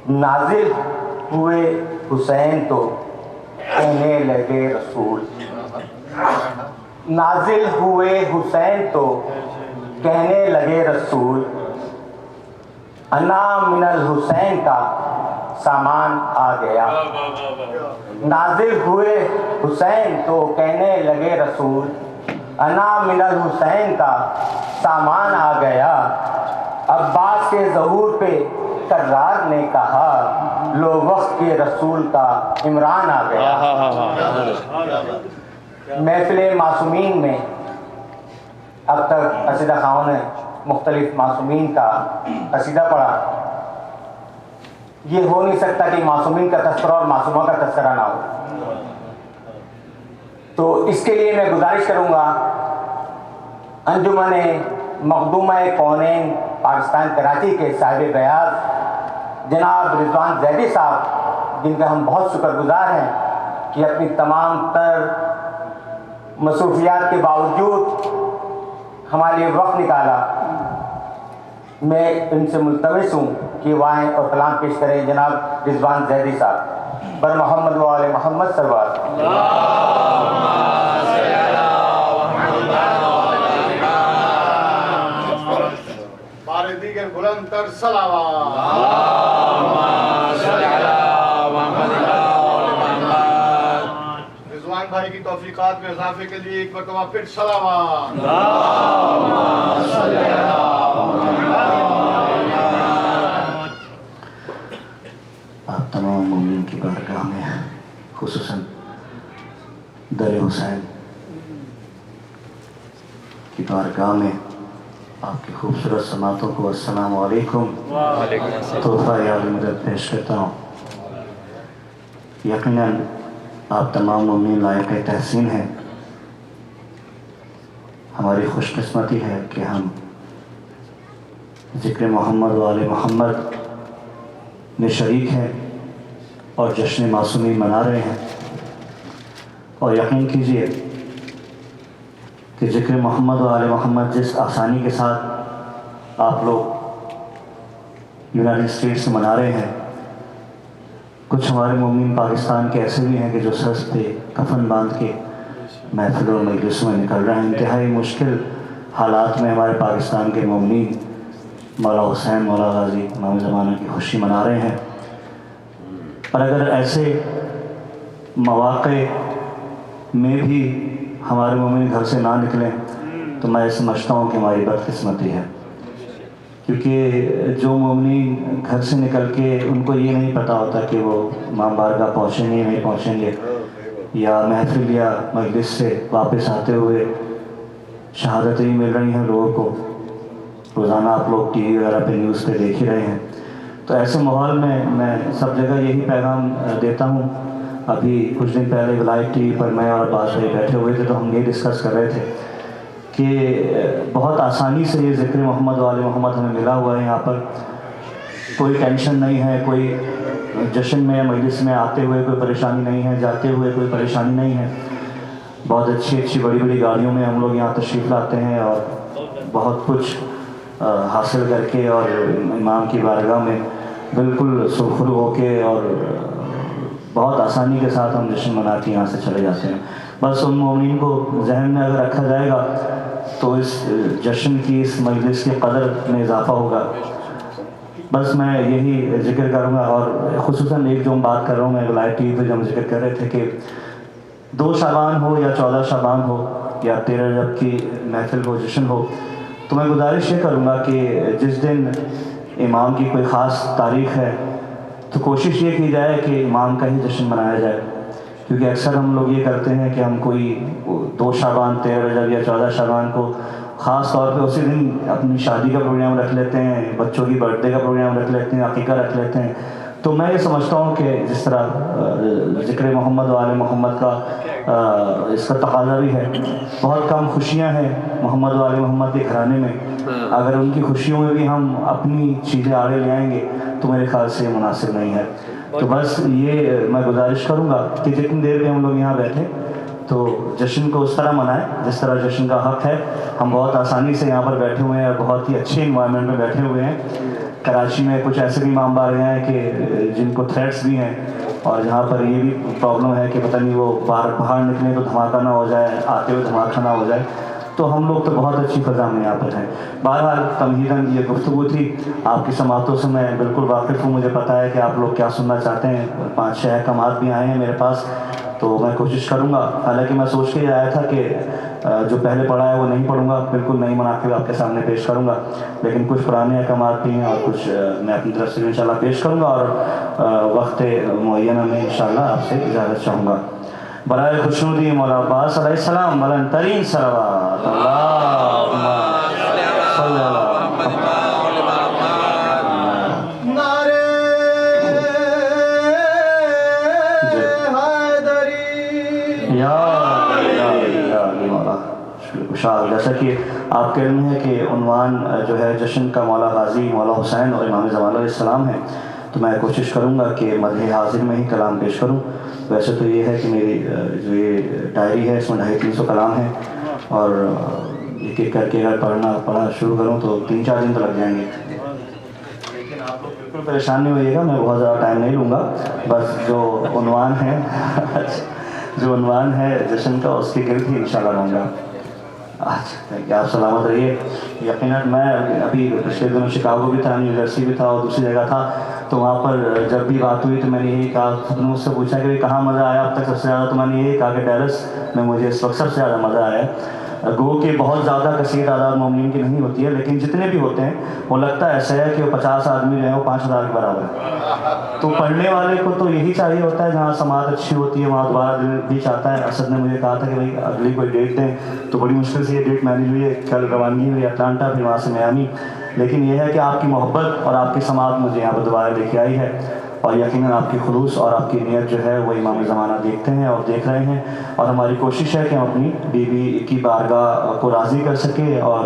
نازل ہوئے حسین تو کہنے لگے رسول، نازل ہوئے حسین تو کہنے لگے رسول، انا من الحسین کا سامان آ گیا۔ نازل ہوئے حسین تو کہنے لگے رسول، انا من الحسین کا سامان آ گیا۔ عباس کے ظہور پہ کرار نے کہا، لو وقت کے رسول کا عمران آ گیا۔ محفل معصومین میں اب تک قصیدہ خواہوں نے مختلف معصومین کا قصیدہ پڑھا۔ یہ ہو نہیں سکتا کہ معصومین کا تذکرہ اور معصومہ کا تذکرہ نہ ہو، تو اس کے لیے میں گزارش کروں گا انجمن مخدومہ کونین پاکستان کراچی کے صاحب بیاض جناب رضوان زیدی صاحب، جن کا ہم بہت شکر گزار ہیں کہ اپنی تمام تر مصروفیات کے باوجود ہمارے لیے وقت نکالا۔ میں ان سے ملتمس ہوں کہ وہ آئیں اور کلام پیش کریں۔ جناب رضوان زیدی صاحب، بر محمد و آل محمد صلوات۔ بار دیگر بلند تر صلوات۔ رضوان بھائی کی توفیقات میں اضافے کے لیے ایک مرتبہ پھر صلوات۔ آپ تمام مومنین کی بارگاہ میں، خصوصاً در حسین کی بارگاہ میں آپ کی خوبصورت سماعتوں کو السلام علیکم تحفہ یاد مدد پیش کرتا ہوں۔ یقیناً آپ تمام مومنین لائق تحسین ہیں۔ ہماری خوش قسمتی ہے کہ ہم ذکر محمد و آل محمد میں شریک ہیں اور جشن معصومین منا رہے ہیں، اور یقین کیجئے کہ ذکر محمد و آل محمد جس آسانی کے ساتھ آپ لوگ یونائٹڈ اسٹیٹس سے منا رہے ہیں، کچھ ہمارے مومنین پاکستان کے ایسے بھی ہیں کہ جو سر پہ کفن باندھ کے محفلوں اور مجلسوں میں نکل رہے ہیں۔ انتہائی مشکل حالات میں ہمارے پاکستان کے مومنین مولا حسین مولا غازی امام زمانہ کی خوشی منا رہے ہیں، اور اگر ایسے مواقع میں بھی ہمارے مومن گھر سے نہ نکلیں تو میں سمجھتا ہوں کہ ہماری بدقسمتی ہے، کیونکہ جو مومنین گھر سے نکل کے ان کو یہ نہیں پتہ ہوتا کہ وہ امام بارگاہ پہنچیں گے نہیں پہنچیں گے، یا محفل یا مجلس سے واپس آتے ہوئے شہادتیں مل رہی ہیں لوگوں کو، روزانہ آپ لوگ ٹی وی وغیرہ پہ نیوز پہ دیکھ ہی رہے ہیں۔ تو ایسے ماحول میں سب جگہ یہی پیغام دیتا ہوں۔ ابھی کچھ دن پہلے لائیو ٹی وی پر میں اور بعض بھائی بیٹھے ہوئے تھے تو ہم یہ ڈسکس کر رہے تھے کہ بہت آسانی سے یہ ذکر محمد و آل محمد ہمیں ملا ہوا ہے یہاں پر، کوئی ٹینشن نہیں ہے، کوئی جشن میں مجلس میں آتے ہوئے کوئی پریشانی نہیں ہے، جاتے ہوئے کوئی پریشانی نہیں ہے۔ بہت اچھی اچھی بڑی بڑی گاڑیوں میں ہم لوگ یہاں تشریف لاتے ہیں اور بہت کچھ حاصل کر کے اور امام کی بارگاہ میں بالکل سرخرو ہو کے اور بہت آسانی کے ساتھ ہم جشن منا کے یہاں سے چلے جاتے ہیں۔ بس ان مومنین کو ذہن میں اگر رکھا جائے گا تو اس جشن کی اس مجلس کی قدر میں اضافہ ہوگا۔ بس میں یہی ذکر کروں گا، اور خصوصاً ایک جو ہم بات کر رہا ہوں میں لائیو ٹی وی پہ جو ہم ذکر کر رہے تھے کہ 2 شعبان ہو یا 14 شعبان ہو یا 13 رجب کی محفل ہو جشن ہو، تو میں گزارش یہ کروں گا کہ جس دن امام کی کوئی خاص تاریخ ہے تو کوشش یہ کی جائے کہ امام کا ہی جشن منایا جائے، کیونکہ اکثر ہم لوگ یہ کرتے ہیں کہ ہم کوئی 2 شعبان 13 رجب یا 14 شعبان کو خاص طور پہ اسی دن اپنی شادی کا پروگرام رکھ لیتے ہیں، بچوں کی برتھ ڈے کا پروگرام رکھ لیتے ہیں، عقیقہ رکھ لیتے ہیں۔ تو میں یہ سمجھتا ہوں کہ جس طرح ذکر محمد و آل محمد کا اس کا تقاضا بھی ہے، بہت کم خوشیاں ہیں محمد و آل محمد کے گھرانے میں، اگر ان کی خوشیوں میں بھی ہم اپنی چیزیں آڑے لے آئیں گے تو میرے خیال سے یہ مناسب نہیں ہے۔ تو بس یہ میں گزارش کروں گا کہ جتنی دیر بھی ہم لوگ یہاں بیٹھے تو جشن کو اس طرح منائیں جس طرح جشن کا حق ہے۔ ہم بہت آسانی سے یہاں پر بیٹھے ہوئے ہیں اور بہت ہی اچھے انوائرمنٹ میں بیٹھے ہوئے ہیں، کراچی میں کچھ ایسے بھی امام بار ہیں کہ جن کو تھریٹس بھی ہیں، اور جہاں پر یہ بھی پرابلم ہے کہ پتہ نہیں وہ باہر نکلیں تو دھماکہ نہ ہو جائے، آتے ہوئے دھماکہ نہ ہو جائے. تو ہم لوگ تو بہت اچھی فضا میں یہاں پر ہیں. بہرحال تمہیداً یہ گفتگو تھی. آپ کی سماعتوں سے میں بالکل واقف ہوں، مجھے پتہ ہے کہ آپ لوگ کیا سننا چاہتے ہیں. 5-6 احکامات بھی آئے ہیں میرے پاس، تو میں کوشش کروں گا. حالانکہ میں سوچ کے آیا تھا کہ جو پہلے پڑھا ہے وہ نہیں پڑھوں گا، بالکل نئی مناقب آپ کے سامنے پیش کروں گا، لیکن کچھ پرانے احکامات بھی ہیں اور کچھ میں اپنی طرف سے انشاءاللہ پیش کروں گا، اور وقت معینہ میں انشاءاللہ آپ سے اجازت چاہوں گا. برائے خوشنودی مولا عباس علیہ السلام بلند ترین صلوات. اللہم صلی اللہ نعرے حیدری. یا مولا خوشحال. جیسا کہ آپ کا علم ہے کہ عنوان جو ہے جشن کا مولا غازی مولا حسین اور امام زمان علیہ السلام ہے، تو میں کوشش کروں گا کہ مدح حاضر میں ہی کلام پیش کروں. ویسے تو یہ ہے کہ میری جو یہ ڈائری ہے اس میں 250-300 کلام ہیں، اور ایک ایک کر کے اگر پڑھنا شروع کروں تو 3-4 دن تو لگ جائیں گے. لیکن آپ لوگ بالکل پریشان نہیں ہوئیے گا، میں بہت زیادہ ٹائم نہیں لوں گا. بس جو عنوان ہے جشن کا اس کے گرد ہی انشاءاللہ رہوں گا. اچھا، آپ سلامت رہیے. یقیناً میں ابھی پچھلے دنوں شکاگو بھی تھا، نیو جرسی بھی تھا اور دوسری جگہ تھا، تو وہاں پر جب بھی بات ہوئی تو میں نے یہی کہا، خود نے مجھ سے پوچھا کہ کہاں مزہ آیا اب تک سب سے زیادہ، تو میں نے یہی کہا کہ ڈیلس میں مجھے اس وقت سب سے زیادہ مزہ آیا. گو کہ بہت زیادہ کثیر تعداد مومنین کی نہیں ہوتی ہے، لیکن جتنے بھی ہوتے ہیں وہ لگتا ایسا ہے کہ وہ 50 آدمی جو ہیں وہ 5000 کے برابر ہے. تو پڑھنے والے کو تو یہی چاہیے ہوتا ہے، جہاں سماعت اچھی ہوتی ہے وہاں دوبارہ دل بھی چاہتا ہے. اسد نے مجھے کہا تھا کہ بھائی اگلی کوئی ڈیٹ دیں، تو بڑی مشکل سے یہ ڈیٹ مینیج ہوئی ہے. کل روانگی ہوئی اٹلانٹا، پھر وہاں سے میامی. لیکن یہ ہے کہ آپ کی محبت اور آپ کی سماعت مجھے یہاں پر دوبارہ لے کے آئی ہے، اور یقیناً آپ کی خلوص اور آپ کی نیت جو ہے وہ امام زمانہ دیکھتے ہیں اور دیکھ رہے ہیں. اور ہماری کوشش ہے کہ ہم اپنی بیوی کی بارگاہ کو راضی کر سکیں، اور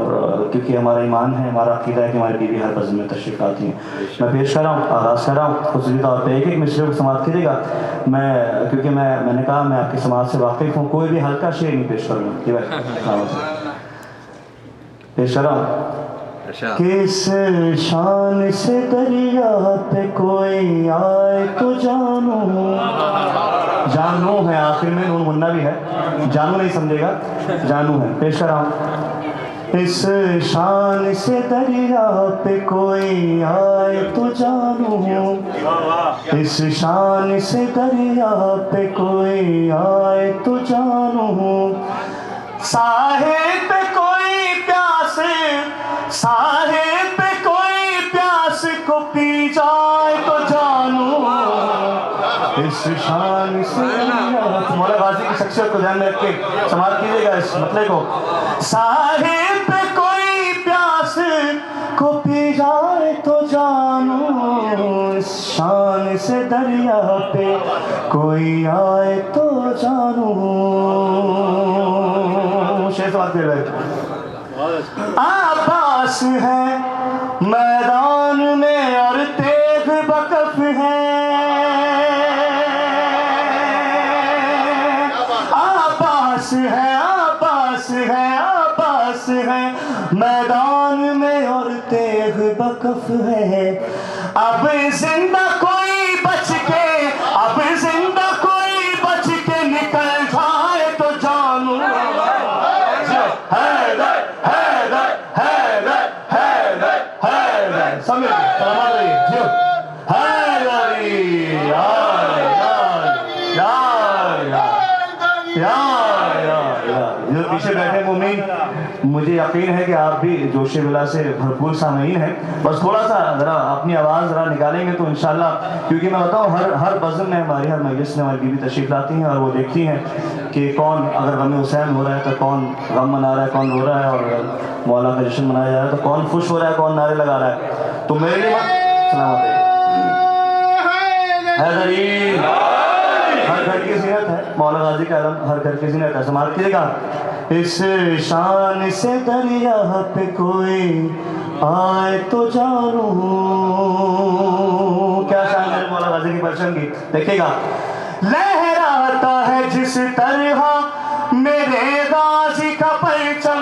کیونکہ ہمارا ایمان ہے، ہمارا عقیدہ ہے کہ ہماری بیوی ہر بزم میں تشریف لاتی ہیں. میں پیش کر رہا ہوں، آغاز کر رہا ہوں. خصوصی طور پہ ایک مصرے کو سماعت کیجیے گا. کیونکہ میں نے کہا میں آپ کی سماعت سے واقف ہوں، کوئی بھی ہلکا شعر نہیں پیش کروں گا. پیش کر رہا ہوں. کس شان سے دریا پہ کوئی آئے تو جانو ہے، آخر میں نون منا بھی ہے، جانو نہیں سمجھے گا، جانو ہے. پیش کر رہا ہوں. اس شان سے دریا پہ کوئی آئے تو جانو، اس شان سے دریا پہ کوئی آئے تو جانو. ساحل پہ کوئی پیاس، ساحل پہ کوئی پیاس کو پی جائے تو جانو، اس شان سے. مولا غازی کی شخصیت کو دھیان میں رکھ کے سماعت کیجیے گا اس مطلب کو. ساحل پہ کوئی پیاس کو پی جائے تو جانو، اس شان سے دریا پہ کوئی آئے تو جانو. شیخ بات کر رہے عباس ہے میدان میں اور تیغ بکف ہے، عباس ہے، عباس ہے، عباس ہے میدان میں اور تیغ بکف ہے. اب زندہ کوئی بچ کے، اب زندہ کوئی بچ کے نکل جائے تو جانو. جو پیچھے بیٹھے مومین، مجھے یقین ہے کہ آپ بھی جوش ولا سے بھرپور سامعین ہیں. بس تھوڑا سا ذرا اپنی آواز ذرا نکالیں گے تو انشاءاللہ، کیونکہ میں بتاؤں ہر بزم میں ہماری، ہر مجلس میں ہماری بیوی تشریف لاتی ہیں اور وہ دیکھتی ہیں کہ کون اگر غم حسین ہو رہا ہے تو کون غم منا رہا ہے، کون رو رہا ہے، اور مولا کا جشن منایا جا رہا ہے تو کون خوش ہو رہا ہے، کون نعرے لگا رہا ہے. تو میرے لیے سلامت ہے حیدری. ہر گھر کی زینت ہے مولا غازی کا علم، ہر گھر کی زینت ہے. سماعت کیجیے گا. اس شان سے دریا پہ کوئی آئے تو جانو. کیا شان ہے مولا غازی کی پرچم کی، دیکھیے گا. لہراتا ہے جس طرح میرے غازی کا پرچم،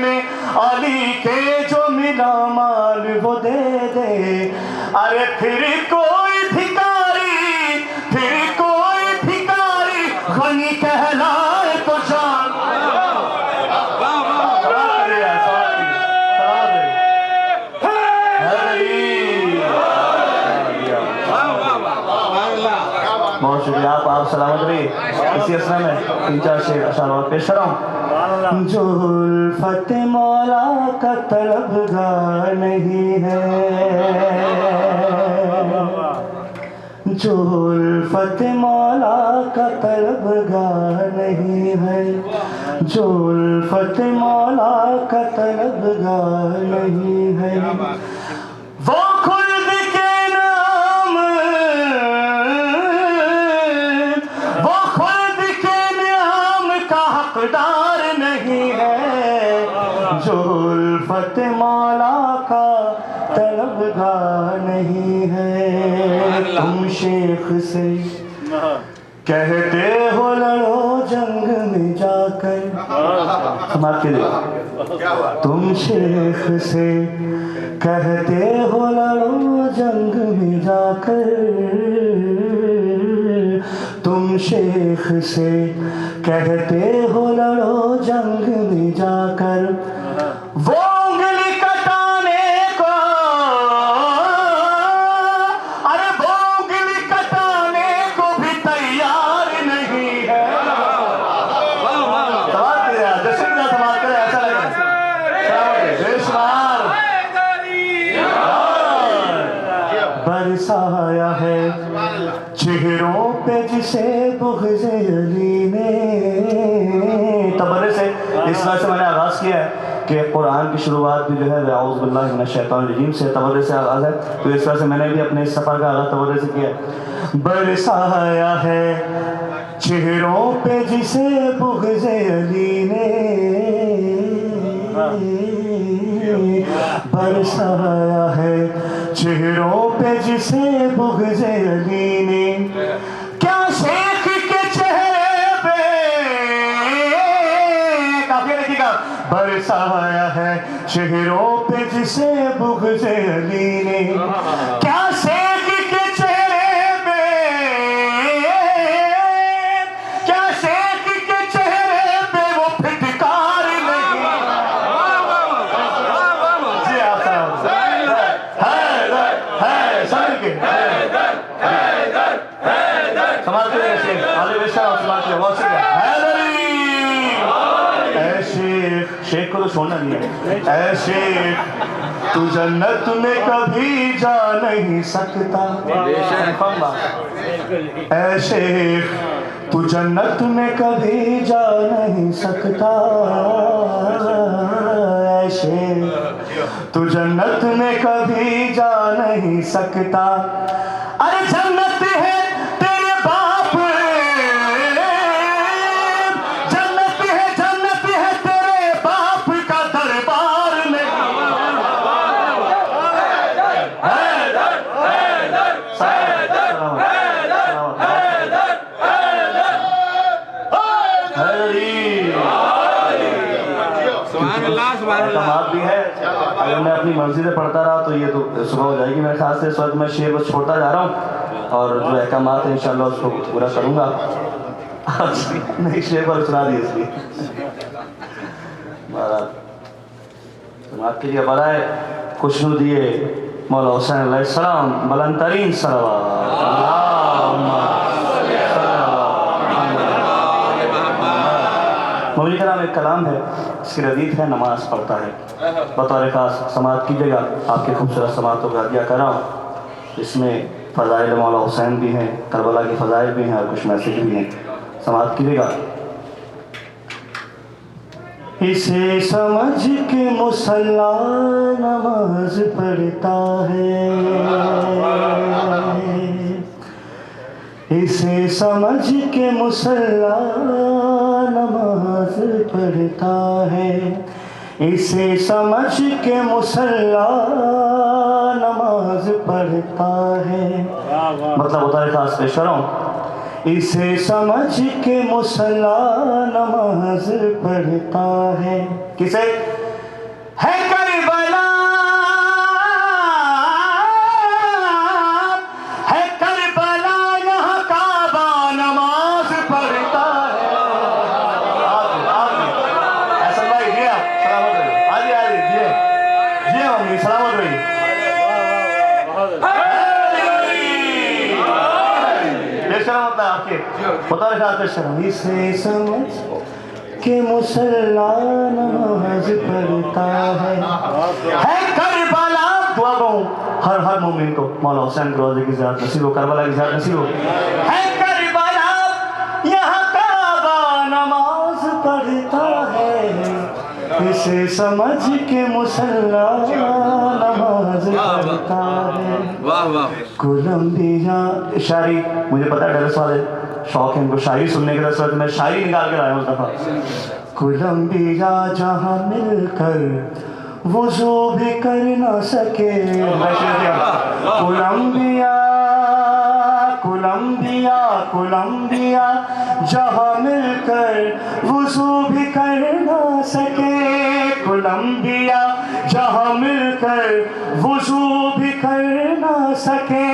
میں علی کے جو ملا مال وہ دے دے. ارے پھر کوئی بھکاری غنی کہلائے تو جان. بہت شکریہ. آپ سلامت رہیے. اسی اسنا میں 3-4 شعر اشعار پیش کر رہا ہوں. جو الفت مولا کا طلبگار نہیں ہے, جو الفت مولا کا طلبگار نہیں ہے, جو الفت مولا کا طلبگار نہیں ہے, وہ خلد کے نام, وہ خلد کے نام کا حقدار نہیں ہے, جو الفت مولا کا طلبگار نہیں ہے. تم شیخ سے کہتے ہو لڑو جنگ میں جا کر, سماعت کے لیے. تم شیخ سے کہتے ہو لڑو جنگ میں جا کر, تم شیخ سے کہتے ہو لڑو جنگ میں جا کر, وہ انگلی کٹانے کو, ارے وہ انگلی کٹانے کو بھی تیار نہیں ہے. سماعت کرے, جشن کا سماعت کرے, ایسا لگے بے شمار برسایا ہے چہروں پہ جسے بغض علی نے. تبرے سے اس طرح سے میں نے آغاز کیا ہے کہ قرآن کی شروعات بھی جو ہے اعوذ باللہ من الشیطان الرجیم سے, تبرے سے آغاز ہے. تو اس طرح سے میں نے بھی اپنے اس سفر کا آغاز تبرے سے کیا. برسایا ہے چہروں پہ جسے بغض علی نے, برسایا ہے چہروں پہ جسے بغض علی نے. کیا شیخ کے چہرے پہ, کافی لگی گا, برسایا ہے چہروں پہ جسے بغض علی نے. کیا شیخ کے چہرے پہ, کیا شیخ کے چہرے پہ وہ پھٹکار نہیں. جی آپ سمجھ کے سماعت کریں شیخ علی بشار, سماعت کریں بہت شکریہ. اے شیخ, شیخ کو تو چھوڑنا نہیں ہے. اے شیخ تو جنت میں کبھی جا نہیں سکتا. اے شیخ تو جنت میں کبھی جا نہیں سکتا. اے شیخ تو جنت میں کبھی جا نہیں سکتا. ارے جنت ہے تیرے باپ, جنت ہے تیرے باپ کا دربار میں. احکامات بھی ہے. اگر میں اپنی مرضی سے پڑھتا رہا تو یہ تو صبح ہو جائے گی میرے خیال سے. اس وقت میں شعر بس چھوڑتا جا رہا ہوں اور جو احکامات ہیں انشاءاللہ اس کو پورا کروں گا. نہیں شعر پر سنا دی اس لیے. سماعت کے لیے برائے خوشنو دیے مولا حسین علیہ السلام بلند ترین صلوات. مولوی کرام ایک کلام ہے, اس کی ردیف ہے نماز پڑھتا ہے. بطور خاص سماعت کیجیے گا, آپ کی خوبصورت سماعتوں کا ہدیہ کر رہا ہوں. اس میں فضائل مولا حسین بھی ہیں, کربلا کی فضائل بھی ہیں اور کچھ میسیج بھی ہیں. سماعت کیجیے گا. اسے سمجھ کے مسلح نماز پڑھتا ہے, اسے سمجھ کے مسلح نماز پڑھتا ہے, اسے سمجھ کے مسلح نماز پڑھتا ہے. مطلب ہوتا ہے خاص پیش کر رہا ہوں. اسے سمجھ کے مسلح نماز پڑھتا ہے. کسے؟ ہے کربلا ہے کربلا یہاں کعبہ نماز پڑھتا ہے. ایسا بھائی جی آپ سلامت رہیے. آجیے آجیے جی جی امی سلامت رہیے. سلامت ہے آپ کے خدا رکھا شرم اسے سمجھ کہ مسلمان نماز پڑھتا ہے کربلا. دعا گاؤں ہر مومن کو مولا حسین کے روضے کی زیارت نصیب ہو, کربلا کی زیارت نصیب ہو. ہے کربلا یہاں کعبہ نماز پڑھتا ہے اسے سمجھ کے مسلمان نماز پڑھتا ہے. کولمبیا شاعری مجھے پتا ہے ڈرس والے شوق ہے ان کو شاعری سننے کے درس والے, میں شاعری نکال کے لایا ہوں اس دفعہ. کولمبیا جہاں مل کر وضو بھی کر نہ سکے. کولمبیا کولمبیا کولمبیا جہاں مل کر وضو بھی کر نہ سکے. کولمبیا جہاں مل کر وضو بھی کر نہ سکے.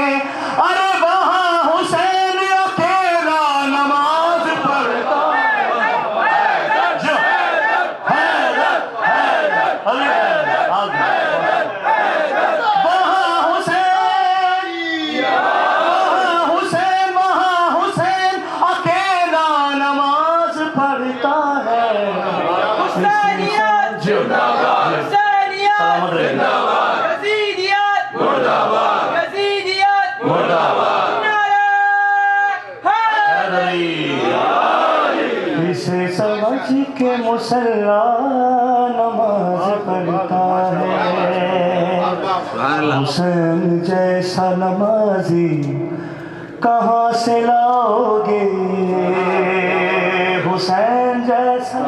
ارے وہاں حسین اکیلا نماز پڑھتا ہے. اسے سمجھ کے مسلمان نماز پڑھتا ہے. حسین جیسا نمازی کہاں سے لاؤ گے. حسین جیسا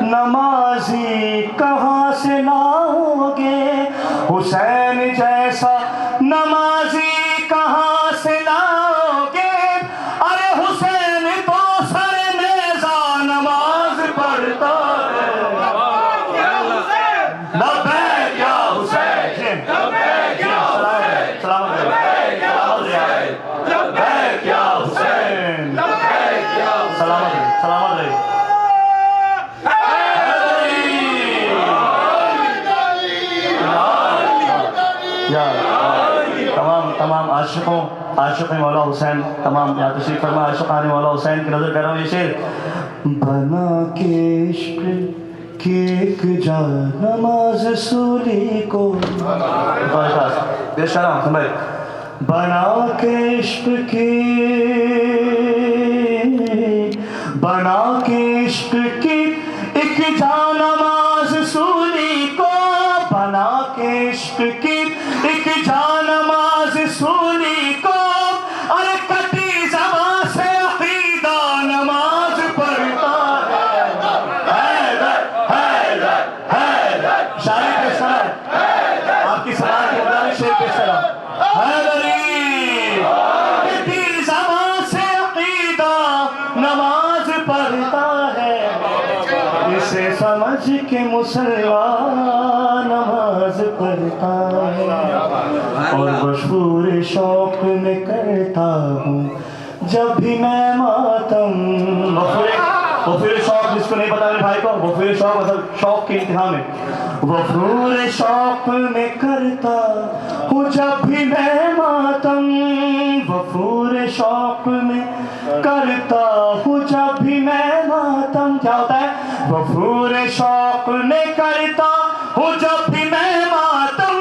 نمازی کہاں سے لاؤ گے. حسین جیسا نمازی کہاں سے لاؤ گے. ارے حسین تو سر نیزہ نماز پڑھتا ہے. لبیک یا حسین لبیک یا حسین سلامت لبیک یا حسین لبیک یا حسین لبیک یا سلامت سلامت رہے. تمام عاشق مولا حسین تمام یہاں تشریف فرما عاشقان مولا حسین کی نظر کر رہا ہوں. یہ شعر بنا کے عشق کی ایک جا نماز سولی کو. بنا کے عشق کی ایک جا نماز سولی کو. بنا کے عشق کی ایک جا نماز سولی کو. ارے کٹی زبان سے عقیدہ نماز پڑھتا ہے. حیدر حیدر حیدر شاعری کس طرح آپ کی سماعت کے مطابق شعر کس طرح حیدری. کٹی زبان سے عقیدہ نماز پڑھتا ہے اسے سمجھ کے مسلمان نماز پڑھتا ہے. اور مشہور شوق میں کرتا ہوں جب بھی میں ماتم. غفور شوق جس کو نہیں پتا میرے بھائی کو, غفور شوق مطلب شوق کے انتہا میں. غفور شوق میں کرتا ہوں جب بھی میں ماتم. غفور شوق میں کرتا ہوں جب بھی میں ماتم. کیا ہوتا ہے؟ غفور شوق میں کرتا ہوں جب بھی میں ماتم.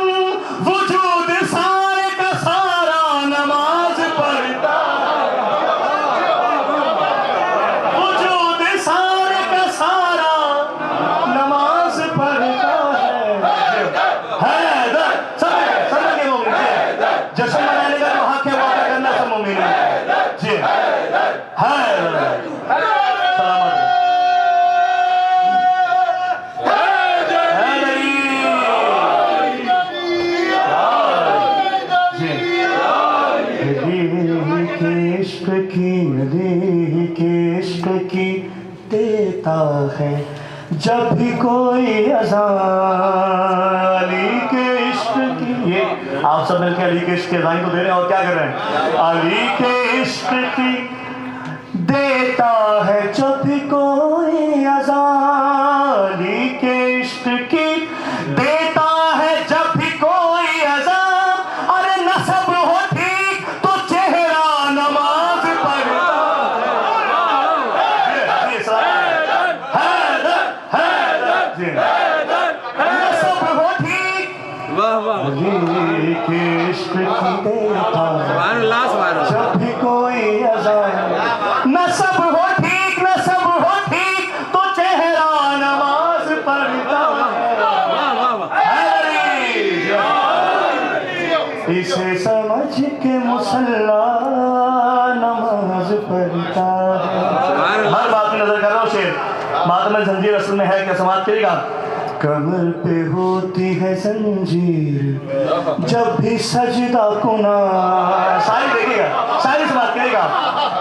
وجود سارے کا سارا نماز پڑھتا ہے. وجود سارے کا سارا نماز پڑھتا ہے. حیدر سمجھ گئے مومن جشن منانے کا جو حق ہے وہ ادا کرنا سب مومن ہے. جی حیدر سلامت ہے جب بھی کوئی اذان علی کے عشق کی. یہ آپ سب مل کے علی کے عشق کے اذان کو دے رہے ہیں اور کیا کر رہے ہیں؟ علی کے عشق کی دیتا ہے جب بھی کوئی اذان, علی کے عشق کی دیتا ہے جب بھی کوئی اذان. ارے نسب ہو ٹھیک تو چہرہ نماز پڑھتا نسب ہو ٹھیک علی کے عشق کی دیتا ہے جب بھی کوئی اذان. نسب ہو ٹھیک نسب ہو ٹھیک تو چہرہ نماز پڑھتا ہے, اسے سمجھ کے مصلی نماز پڑھتا ہے. ہر بات میں نظر کر رہا ہوں شعر, ماتم زنجیر اصل میں ہے کیا سماعت کرے گا. کمر پہ ہوتی ہے زنجیر جب بھی سجدہ کنا, ساری دیکھیے گا, ساری سماعت کرے گا.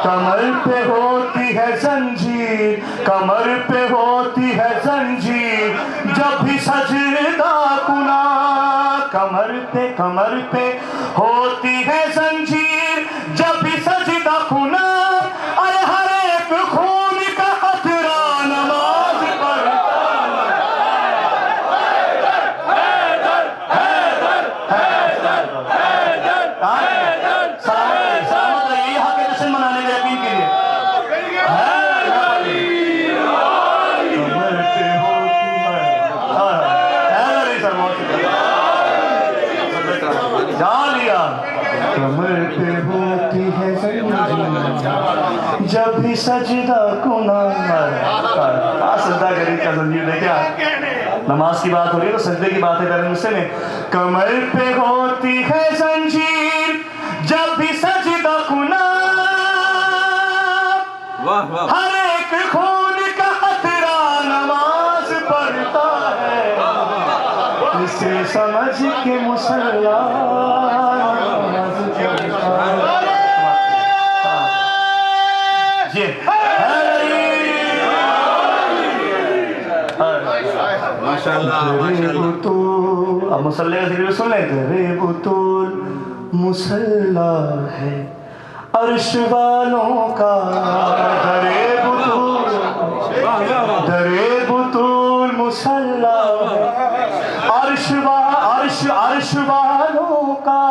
کمر پہ ہوتی ہے زنجیر, کمر پہ ہوتی ہے زنجیر جب بھی سجدہ کنا. کمر پہ ہوتی ہے زنجیر جب بھی سجدہ کنا. ارے ہر ایک خون کا قطرہ نماز پڑھتا جب بھی سجدہ کنا. سجدہ کری کا زنجیر دیکھے آپ, نماز کی بات ہو رہی ہے تو سجدے کی بات ہے پہلے مجھ سے میں. کمر پہ ہوتی ہے زنجیر جب بھی سجدہ کنا, ہر ایک خون کا قطرہ نماز پڑھتا ہے, اسے سمجھ کے مصلی نماز پڑھتا ہے. اب مصلی کا ذکر سن لیں. تیرے بطول مصلی ہے عرش والوں کا, درے بطول مصلی ہے عرش والوں کا,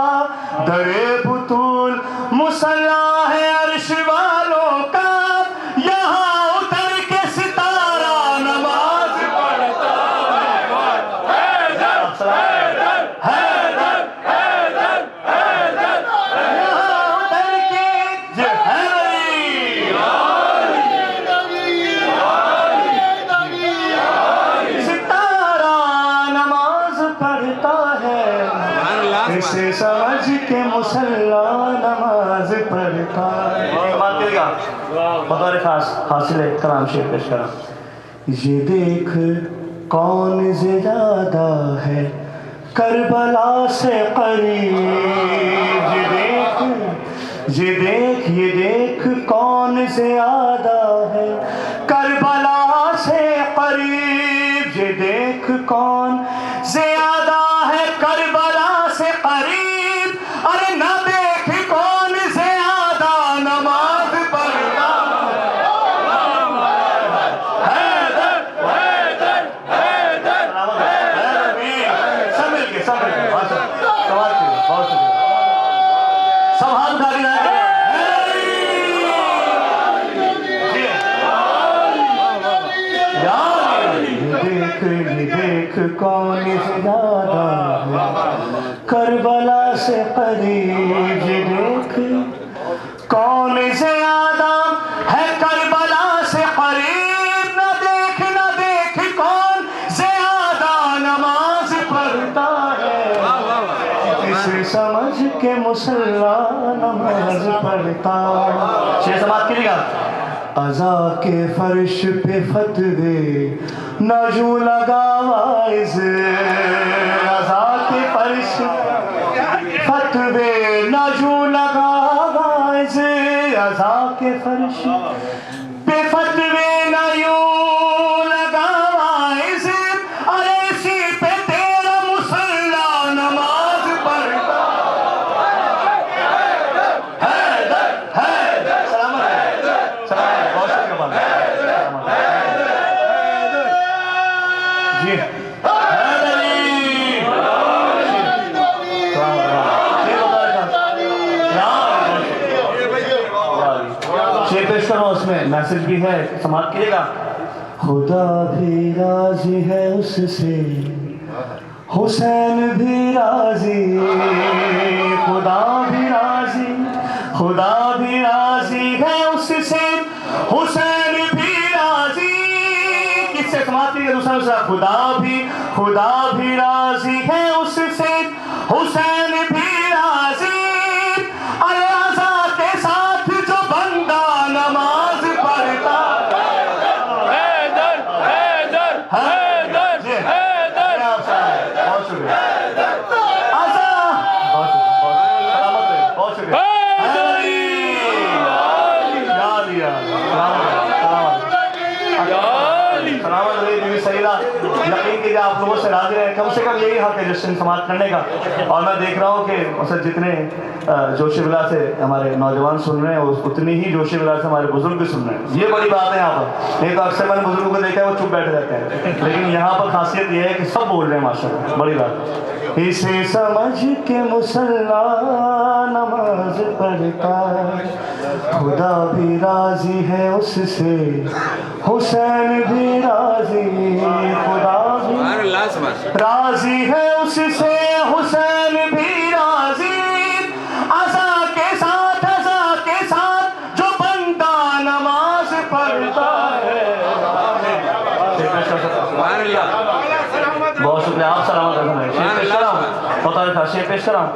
درے بطول مصلی ہے عرش والوں کا. یہاں اتر کے ستارہ نماز پڑھتا ہے, اسے سمجھ کے مصلی نماز پڑھتا ہے. بطور خاص حاصل کلام شعر پیش کرا. یہ دیکھ کون زیادہ ہے کربلا سے قریب, یہ دیکھ کون زیادہ ہے کربلا سے قریب. یہ دیکھ کون زیادہ ہے کربلا سے قریب. ارے نہ دیکھ کون زیادہ نماز پڑھتا دیکھ کون زیادہ ہے کربلا سے قریب. دیکھ کون زیادہ ہے کربلا سے قریب. نہ دیکھ کون زیادہ نماز پڑھتا ہے, اسے سمجھ کے مصلی نماز پڑھتا ہے. شعر سماعت کیجیے گا. عزا کے فرش پہ فتوے نہ یوں لگا وائز, عزا کے فرش فتوے نہ یوں لگا وائز. عزا کے فرش پہ فتوے نہ یوں جی شیر پیش کرو، اس میں میسج بھی ہے، سماعت کیجیے گا. خدا بھی راضی ہے اس سے، حسین بھی راضی، خدا بھی راضی، خدا بھی راضی ہے اس سے، حسین بھی راضی. کس سے سماعت کیجیے گا؟ دوسرا خدا بھی راضی ہے اس سے، حسین بھی راضی. ارے عزا کے ساتھ جو بندہ نماز پڑھتا، یقین کیجیے آپ لوگوں سے راضی رہے، کم سے کم یہی حق ہے جشن سماعت کرنے کا. اور میں دیکھ رہا ہوں کہ مثلا جتنے جوش بلا سے ہمارے نوجوان سن رہے ہیں، اتنی ہی جوش بلا سے ہمارے بزرگ بھی سن رہے ہیں. یہ بڑی بات ہے یہاں پر. نہیں تو اکثر میں نے بزرگوں کو دیکھا ہے وہ چپ بیٹھے رہتے ہیں، لیکن یہاں پر خاصیت یہ ہے کہ سب بول رہے ہیں ماشاء اللہ. بڑی بات. اسے سمجھ کے مسلح نماز پڑھتا، خدا بھی راضی ہے اس سے، حسین بھی راضی، خدا بھی راضی ہے اس سے، حسین بھی راضی. عزا کے ساتھ جو بندہ نماز پڑھتا ہے. بہت شکریہ، آپ سلامت رکھنا. شیر پیش کر رہا ہوں.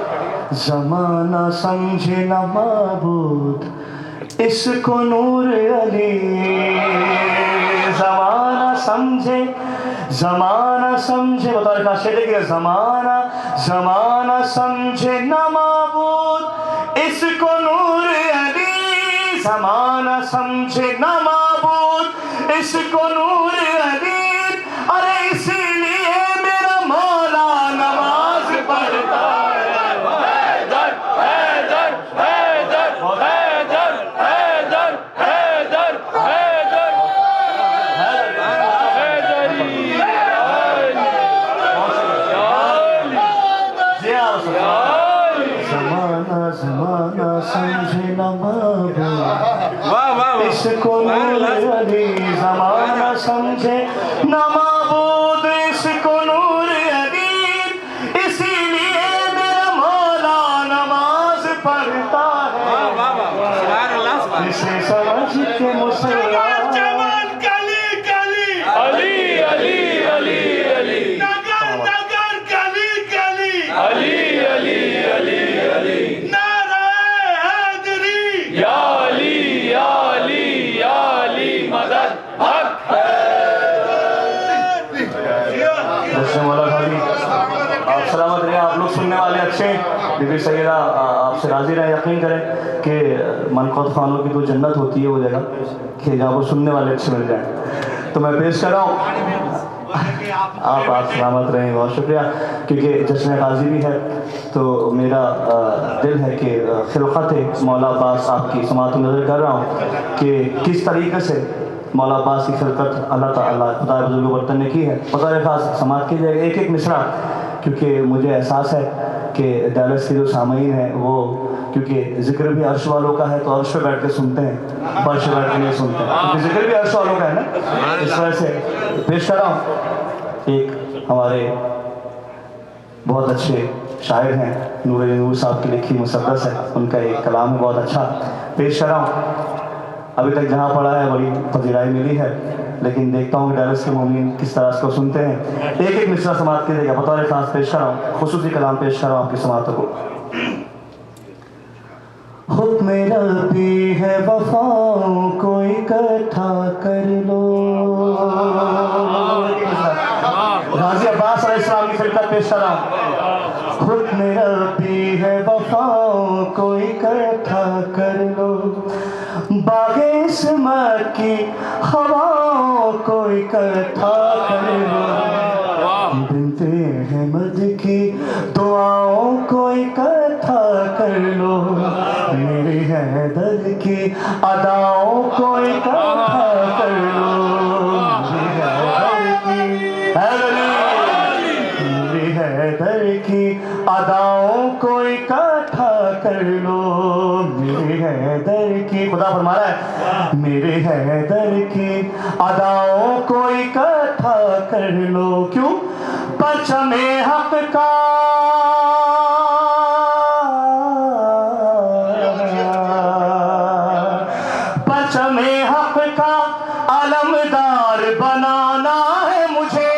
زمانہ سمجھے نہ معبود اس کو نور علی، زمانہ سمجھے بتا رکھا. شیر دیکھیے. زمانہ سمجھے نہ معبود اس کو نور علی، زمانہ سمجھے نہ معبود اس کو نور علی. ارے اسی لیے میرا مولا نماز پڑھتا ہے. زمانہ سمجھے نہ معبود اس کو نور علی، زمانہ سمجھے نہ معبود اس کو نور علی. اسی لیے میرا مولا نماز پڑھتا ہے. اسے سمجھ کے مسلح سلامت رہے. آپ لوگ سننے والے اچھے ہیں. بی بی سیدہ آپ سے راضی رہے. یقین کریں کہ منقود خانوں کی تو جنت ہوتی ہے وہ جگہ کہ جہاں پر سننے والے اچھے مل جائیں. تو میں پیش کر رہا ہوں. آپ سلامت رہیں. بہت شکریہ. کیونکہ جشن غازی بھی ہے تو میرا دل ہے کہ خلقت مولا عباس آپ کی سماعت نظر کر رہا ہوں کہ کس طریقے سے مولا عباس کی خلقت اللہ تعالیٰ خدا بزرگ برتن نے کی ہے. بطور خاص سماعت کی جائے ایک مصرع، کیونکہ مجھے احساس ہے کہ ڈیلس کے جو سامعین ہیں وہ کیونکہ ذکر بھی عرش والوں کا ہے تو عرش پہ بیٹھ کے سنتے ہیں، فرش پہ بیٹھ کے نہیں سنتے ہیں، کیونکہ ذکر بھی عرش والوں کا ہے نا. اس وجہ سے پیش کر رہا ہوں. ایک ہمارے بہت اچھے شاعر ہیں نور صاحب کی لکھی مسدس ہے، ان کا ایک کلام ہے بہت اچھا. پیش کر رہا ہوں. ابھی تک جہاں پڑھا ہے بڑی پذیرائی ملی ہے، لیکن دیکھتا ہوں کہ ڈیلس کے مومنین کس طرح اس کو سنتے ہیں. ایک مصرع سماعت کیجیے گا. بطور خاص پیش کر رہا ہوں، خصوصی کلام پیش کر رہا ہوں آپ کی سماعتوں کو. حکم ربی ہے وفاؤں کو اکٹھا کر لو. غازی عباس علیہ السلام کی خلقت پیش کر رہا ہوں. حکم ربی ہے وفاؤں کو اکٹھا کر لو، باغ عصمت کی ہواؤں کو اکٹھا کر لو، بنت احمد کی دعاؤں کو اکٹھا کر لو، میرے حیدر کی اداؤں کو اکٹھا کر لو، میرے حیدر کی اداؤں کو اکٹھا کر لو میرے حیدر کی. خدا فرما رہا ہے میرے حیدر کی اداؤں کو اکٹھا کر لو. کیوں؟ پرچم حق کا پرچم حق کا علمدار بنانا ہے مجھے.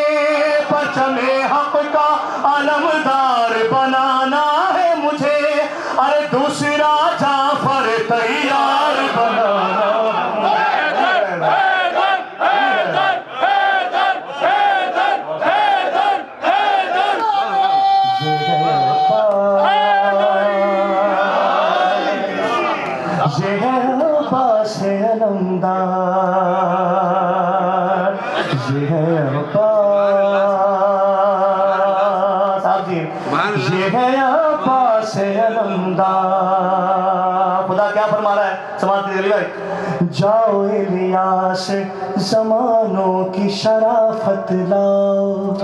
پرچم حق کا علمدار بنانا ہے مجھے. ارے دوسرا جعفر تیار بنانا. یہ ہے عباس علمدار. یہ ہے عباس صاحب جی. یہ ہے عباس علمدار. خدا کیا فرما رہا ہے سماعت کیجیے بھائی. جاؤ الیاس زمانوں کی شرافت لاؤ.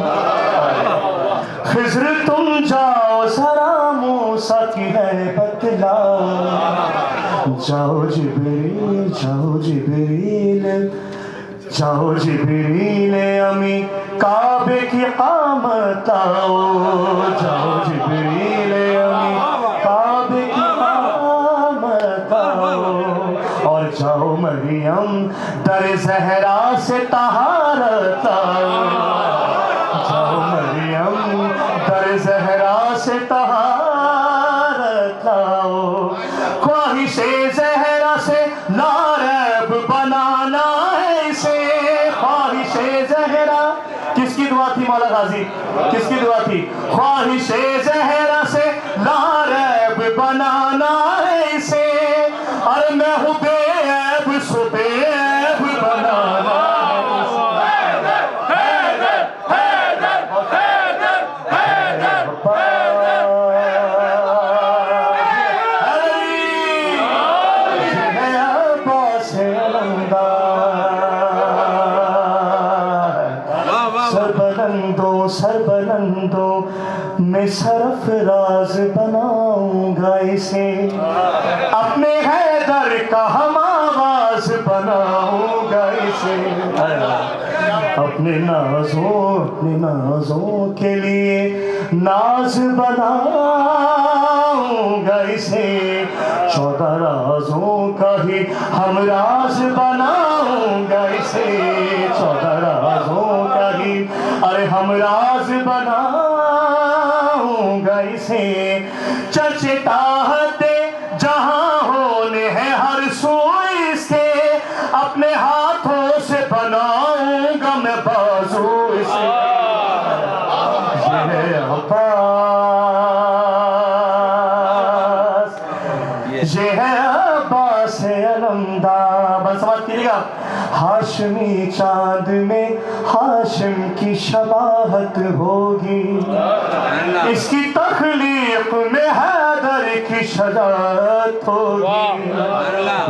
خضر تم جاؤ ذرا موسیٰ کی ہیبت لاؤ. جاؤ جبریل جاؤ جبریل جاؤ جبریل امی کعبے کی قامت لاؤ. جاؤ جبریل امی کعبے کی قامت لاؤ. اور جاؤ مریم در زہرا سے طہارت لاؤ. جاؤ مریم در زہرا سے طہارت لاؤ. خواہش زہرا سے لاریب بنانا ہے اسے. خواہش زہرا کس کی دعا تھی مولا غازی؟ کس کی دعا تھی؟ خواہش زہرا سے لاریب بنانا ہے اسے. اور میں ہوں بے عیب سو بے عیب بنانا. سربلندوں میں سرفراز بناؤں گا اسے. اپنے حیدر کا ہم آواز بناؤں گا اسے. اپنے نازوں کے لیے ناز بناؤں گا اسے. 14 رازوں کا ہی ہم راز بناؤں گا اسے. 14 رازوں کا ہی ارے ہم راز بناؤں گا اسے. چرچے طاعت جہاں ہونے ہیں ہر سو اس کے. اپنے ہاتھوں سے بناؤں گا میں بازو اسے. یہ ہے عباس یہ ہے عباس علمدار. بس سمجھ کیجیے گا. ہاشمی چاند میں ہاشم کی شباہت ہوگی. اس کی تخلیق میں حیدر کی شجاعت ہوگی.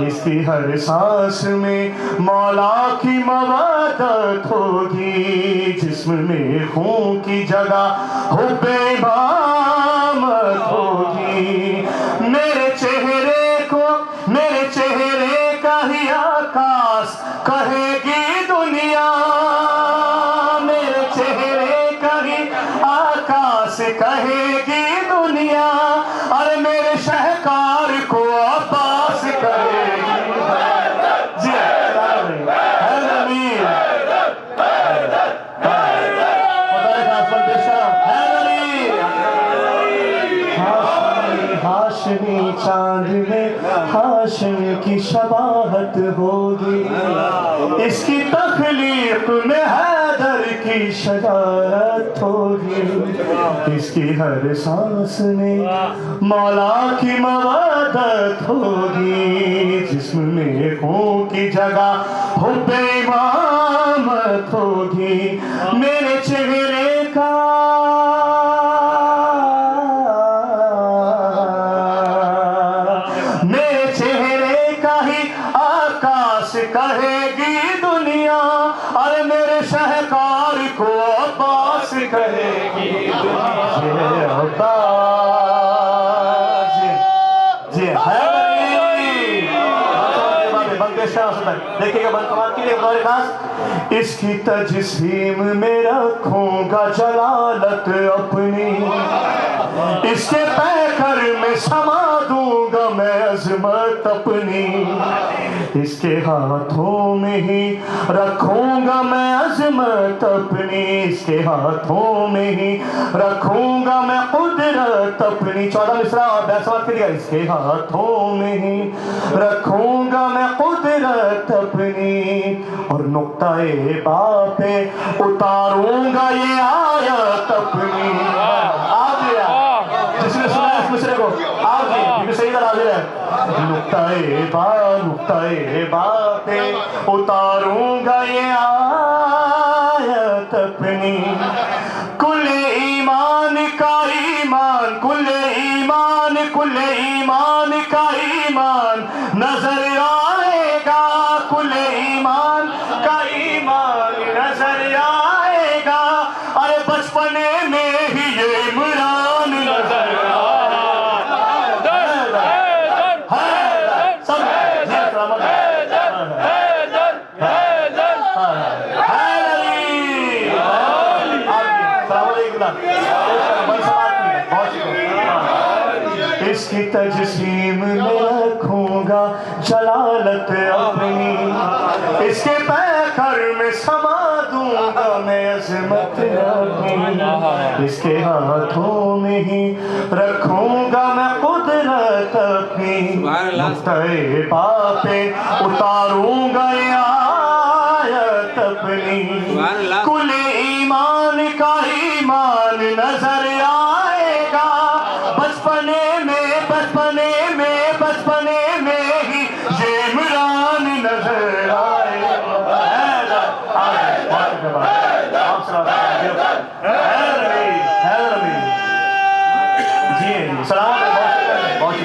اس کی ہر سانس میں مولا کی مودت ہوگی. جسم میں خون کی جگہ حب امامت ہوگی. میرے چہرے کا ہی آکاش کہے گی دنیا. میرے چہرے کا ہی آکاش کہے گی دنیا. اور میرے شہکار کو عباس کہے گی. جی ہاشمی چاند میں ہاشم کی شباہت ہوگی. اس کی تخلیق میں حیدر کی شجاعت ہوگی. اس کی ہر سانس میں مولا کی مودت ہوگی. جسم میں خون کی جگہ حب امامت ہوگی. میرے چہرے کا کہے گی دنیا. اور میرے شہکار کو عباس کہے گی دنیا یہ عباس جی دیکھیے گا بنکمات کے لیے بطور خاص اس کی تجسیم میں رکھوں گا جلالت اپنی اس کے پیکر میں سما دوں گا میں عظمت اپنی اس کے ہاتھوں میں ہی رکھوں گا میں عظمت اپنی اس کے ہاتھوں میں ہی رکھوں گا میں قدرت اپنی 14 مصرع اور 42 کے لئے اس کے ہاتھوں میں ہی رکھوں گا میں قدرت اپنی اور نقطہ با پہ اتاروں گا یہ آیت اپنی آپ دیا جس نے سنا ہے اس مصرے کو آپ جی کیونکہ سیدہ حاضر ہے نقطہ با پہ اتاروں گا یہ آیت اپنی کل ایمان کا ایمان کل ایمان کا ایمان نظر آئے گا کل ایمان کا ایمان نظر آئے گا ارے بچپنے میں ہی یہ عمران نظر اس کی تجسیم میں رکھوں گا جلالت اپنی اس کے پیکر میں سما دوں گا میں عظمت اپنی اس کے ہاتھوں میں ہی رکھوں گا میں قدرت اپنی نقطہ با پہ اتاروں گا یہ آیت اپنی کل ایمان کا ایمان نظر آئے گا بچپنے میں ہی یہ عمران نظر آئے جی سلام بہت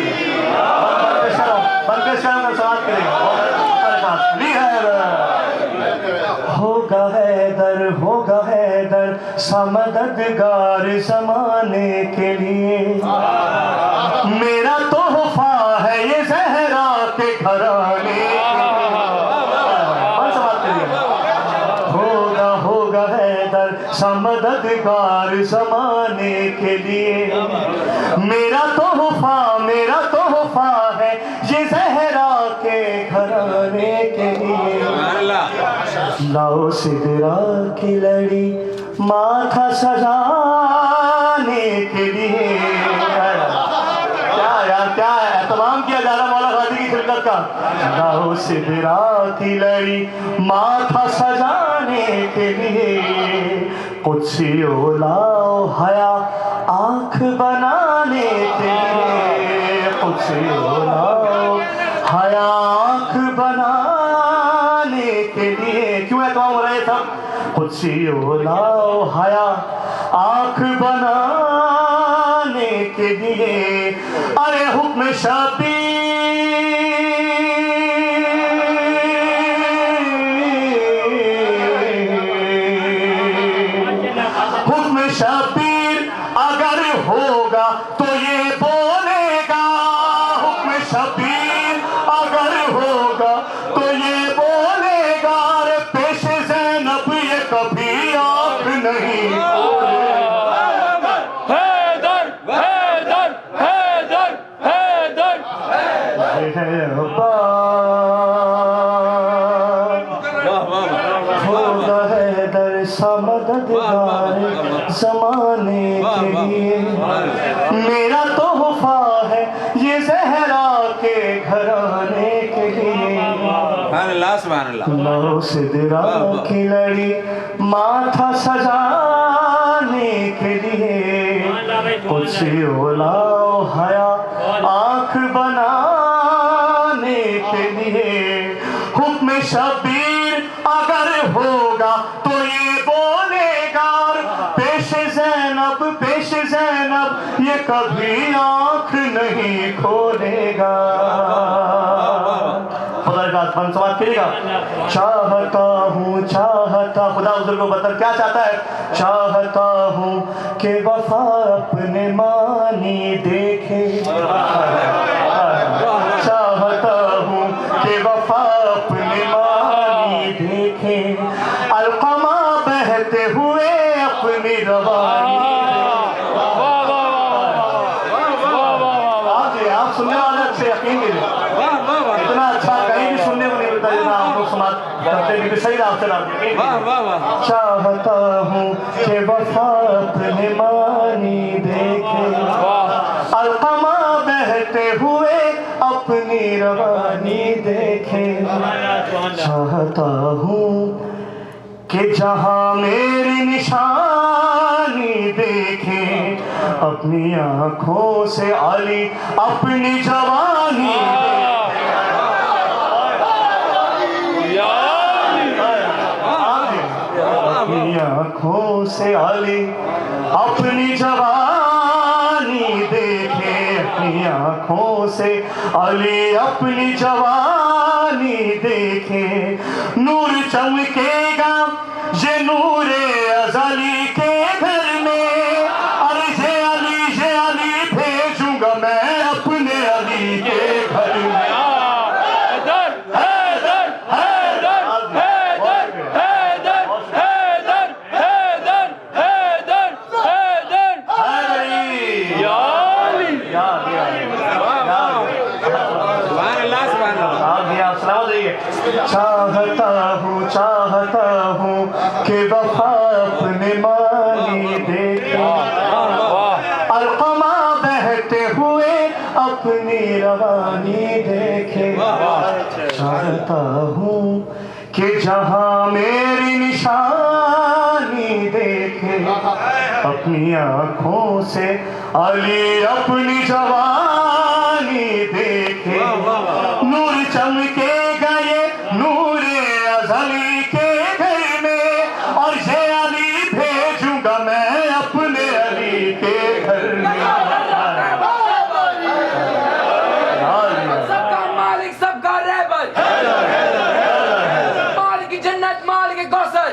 ہوگا حیدر سا مددگار زمانے کے لیے میرا تحفہ ہے یہ زہرا کے گھرانے ہوگا حیدر سا مددگار زمانے کے لیے میرا تحفہ ہے یہ زہرا کے گھرانے کے لیے لاؤ سدرا کی لڑی ماتھا سجانے کے لیے کیا اہتمام کیا جا رہا مولا غازی کی خدمت کا لاؤ سدرا کی لڑی ماتھا سجانے کے لیے قدسی لاؤ حیا آنکھ بنانے کے لیے قدسی لاؤ حیا آنکھ بنانے کے لیے کیوں اہتمام ہو رہا ہے سب قدسی لاؤ حیا آنکھ بنانے کے لیے ارے حکم شبیر اگر ہوگا تو یہ بولے گا حکم شبیر اگر ہوگا تو یہ بولے گا ارے پیش زینب یہ کبھی آنکھ نہیں ہوگا حیدر سا مددگار زمانے کے لیے میرا تحفہ ہے یہ زہرا کے گھرانے کے لیے لاؤ سدرا کی لڑی ماتھا سجانے کے لیے قدسی لاؤ حیا آنکھ بنانے کے لیے حکم شبیر اگر ہوگا تو یہ بولے گا پیش زینب یہ کبھی آنکھ نہیں کھولے گا خدا کا بن سماعت کرے گا چاہتا تھا خدا حضور کو بدل کیا چاہتا ہے؟ چاہتا ہوں کہ وفا اپنے معنی دیکھے، چاہتا ہوں کہ وفا اپنے معنی دیکھے، القمہ بہتے ہوئے اپنی روانی آپ سننے والے اچھے یقین کیجیے، اتنا اچھا کہیں بھی سننے کو نہیں ملتا جتنا آپ لوگ سماعت کرتے بھی صحیح آپ سے لاتے ہیں۔ چاہتا ہوں کہ وفا اپنے معنی دیکھے، القمہ بہتے ہوئے اپنی روانی دیکھے، چاہتا ہوں کہ جہاں میری نشانی دیکھے، اپنی آنکھوں سے علی اپنی جوانی اپنی آنکھوں سے علی اپنی جوانی دیکھے، اپنی آنکھوں سے علی اپنی جوانی دیکھے، نور چمکے گا یہ نور ازلی کے گھر میں، اور یہ علی بھیجوں گا میں اپنے علی کے گھر میں۔ چاہتا ہوں کہ وفا اپنے معنی دیکھے، القمہ بہتے ہوئے اپنی روانی دیکھے، چاہتا ہوں کہ جہاں میری نشانی دیکھے، اپنی آنکھوں سے علی اپنی جوانی دیکھے، نور چمکے گا یہ نور ازلی کے گھر میں، اور یہ علی بھیجوں گا میں اپنے علی کے گھر میں۔ سب کا مالک سب کا رہبر، مالک جنت مالک کوثر،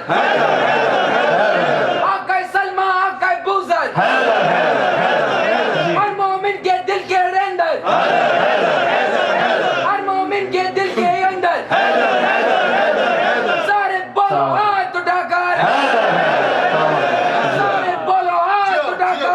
آقا سلمہ آقا بوزر، ہر مومن کے دل کے اندر، ہر مومن کے دل کے اندر، سارے بولو ہاتھ اٹھا کر، سارے بولو ہاتھ اٹھا کر،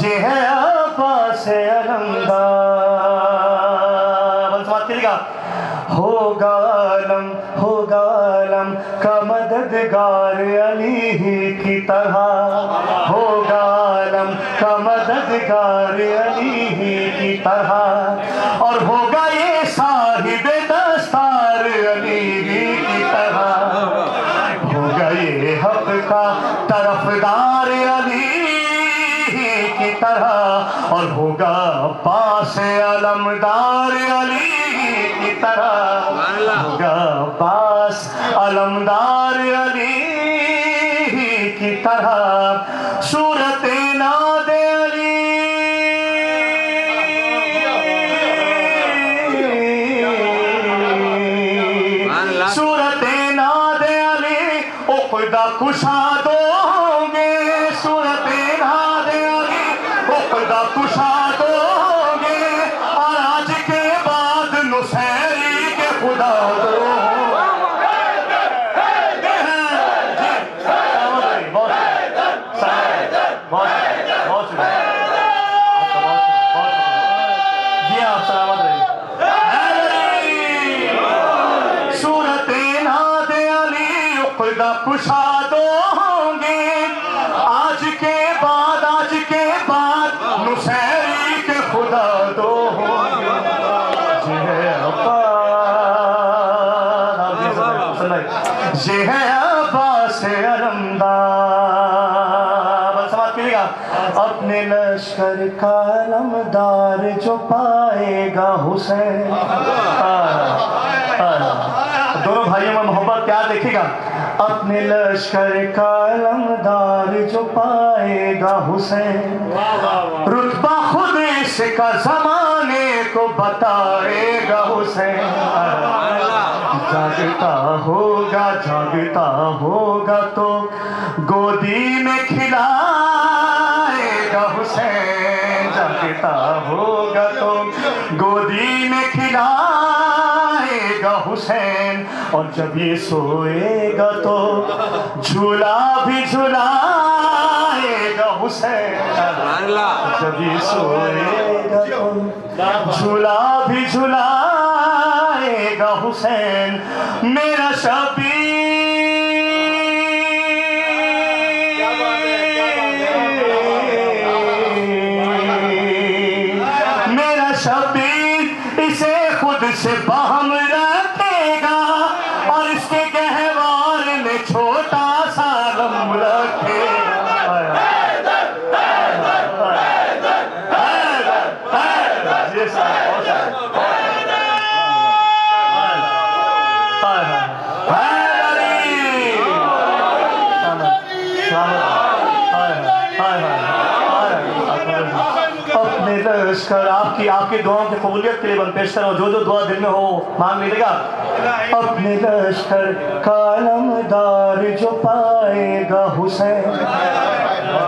یہ ہے عباس علمدار، سماعت کیجیے گا، ہوگا عالم کا مددگار علی ہی کی طرح، ہوگا عالم کا مددگار علی ہی کی طرح، اور ہوگا یہ صاحب دستار علی ہی کی طرح، ہوگا یہ حق کا طرفدار علی کی طرح، اور ہوگا عباس علمدار علی کی طرح، ہوگا عباس علمدار علی کی طرح، صورت ناد علی صورت ناد علی عقدہ کشاد ہوں گے، صورت ناد علی عقدہ کشاد ہوں گے، اور آج کے بعد نصیری کے خدا دو کشاد ہوں گے، آج کے بعد نصیری کے خدا دو ہوں گے، یہ ہے عباس علمدار، سماعت کیجیے گا، اپنے لشکر کا علمدار جو پائے گا حسین، دونوں بھائیوں میں محبت کیا دیکھیے گا. اپنے لشکر کا علمدار جو پائے گا حسین, رتبہ خود اس کا زمانے کو بتائے گا حسین. جاگتا ہوگا تو گودی میں کھلائے گا حسین. جاگتا ہوگا تو گودی میں کھلائے گا حسین. اور جب یہ سوئے گا تو جھولا بھی جھلائے گا حسین. جب یہ سوئے گا تو جھولا بھی جھلائے گا حسین. میرا شبیر میرا شبیر اسے خود سے باہم رکھے گا اور اس کے گہوار میں چھوٹا سا غم رکھے گا. اپنے لشکر آپ کی دعاؤں کی قبولیت کے لیے بند پیش کرو. جو دعا دل میں ہو مانگ لیجیے گا. اپنے لشکر کا علمدار جو پائے گا حسین,